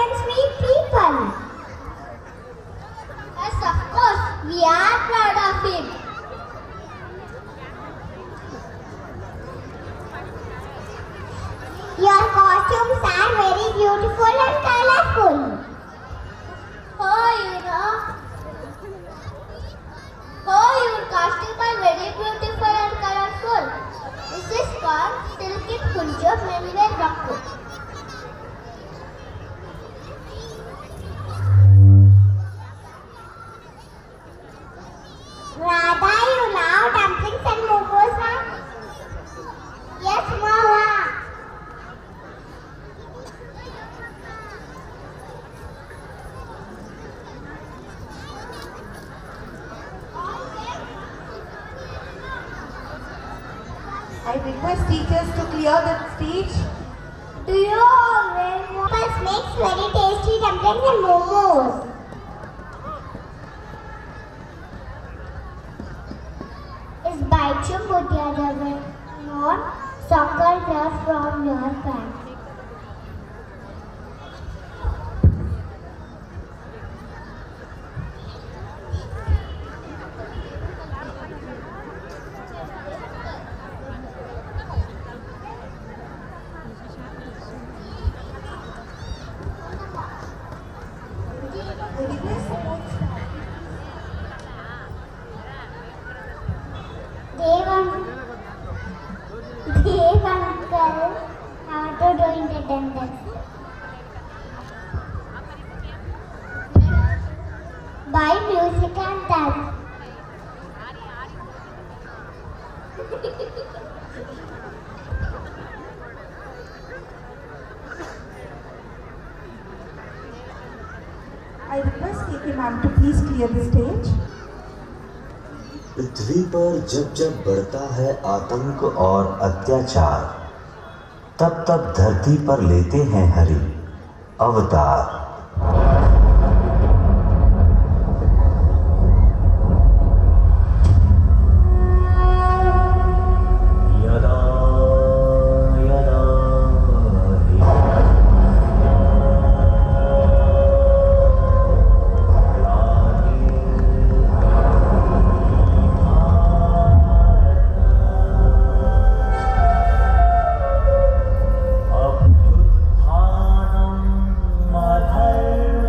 and sweet people. Yes, of course, we are proud of him. Your costumes are very beautiful and colorful. Oh, your costumes are very beautiful and colorful. This is called silky punjo menwear rakku. Radha, you love dumplings and momos, huh? Yes, Mama. I request teachers to clear the stage. Do you always makes very tasty dumplings and momos? Is by Jumbo Ke not soccer dress from your family? Dev uncle, how to do in the dentist? By music and dance. I request KK ma'am to please clear the stage. पृथ्वी पर जब जब बढ़ता है आतंक और अत्याचार, तब तब धरती पर लेते हैं हरि अवतार। Madhai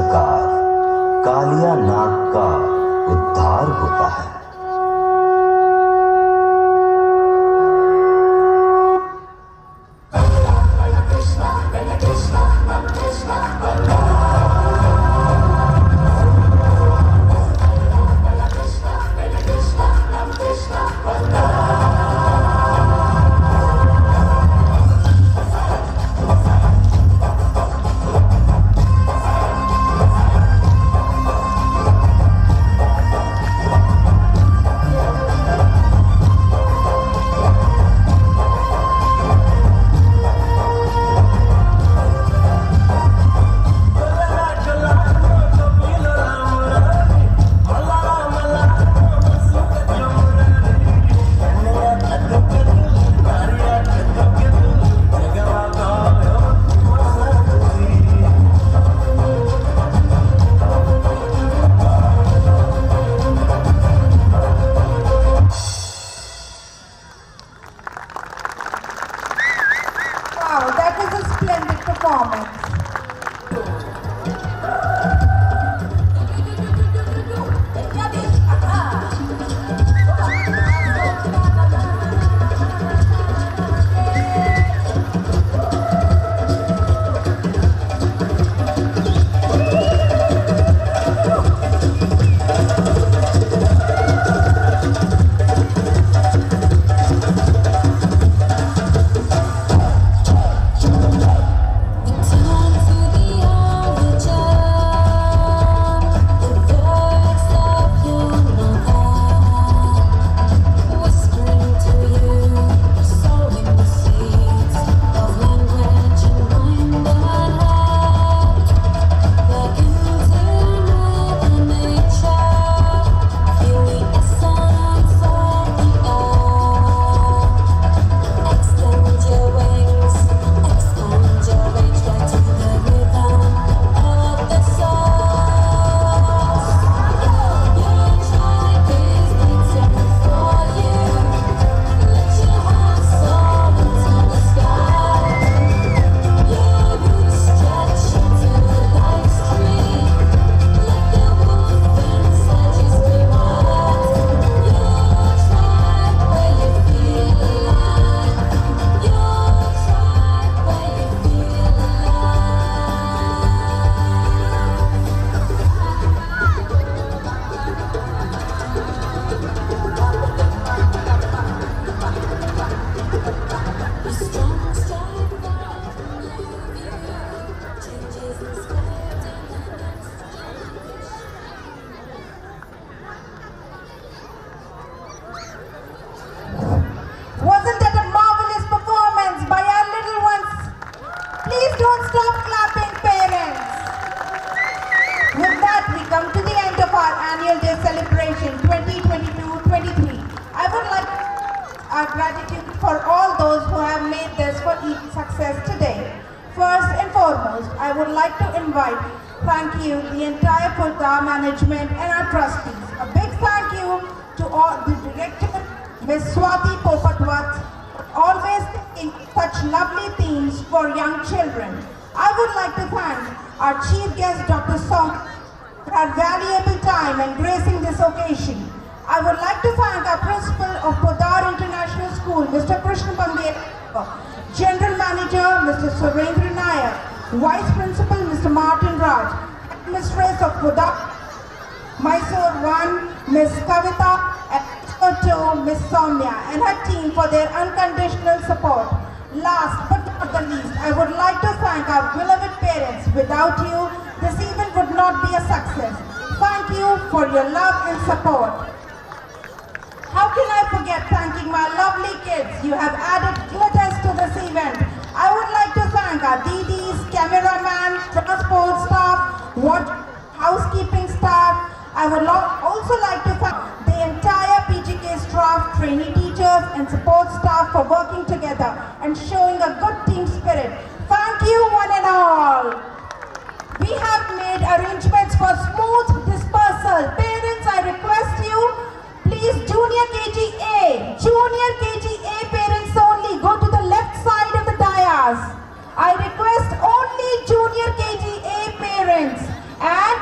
चमत्कार, कालिया नाग का उद्धार होता है। Vice Principal Mr. Martin Raj, Mistress of Podar, Mysore 1, Ms. Kavita, and Mysore 2, Ms. Soumya and her team for their unconditional support. Last but not the least, I would like to thank our beloved parents. Without you, this event would not be a success. Thank you for your love and support. How can I forget thanking my lovely kids? You have added glitters to this event. I would like to thank our DDs, cameraman, transport staff, housekeeping staff. I would also like to thank the entire PJK staff, trainee teachers and support staff for working together and showing a good team spirit. Thank you one and all. We have made arrangements for smooth dispersal. Parents, I request you, please Junior KGA parents only, go to the left side of the dais. I request only Junior KGA parents. and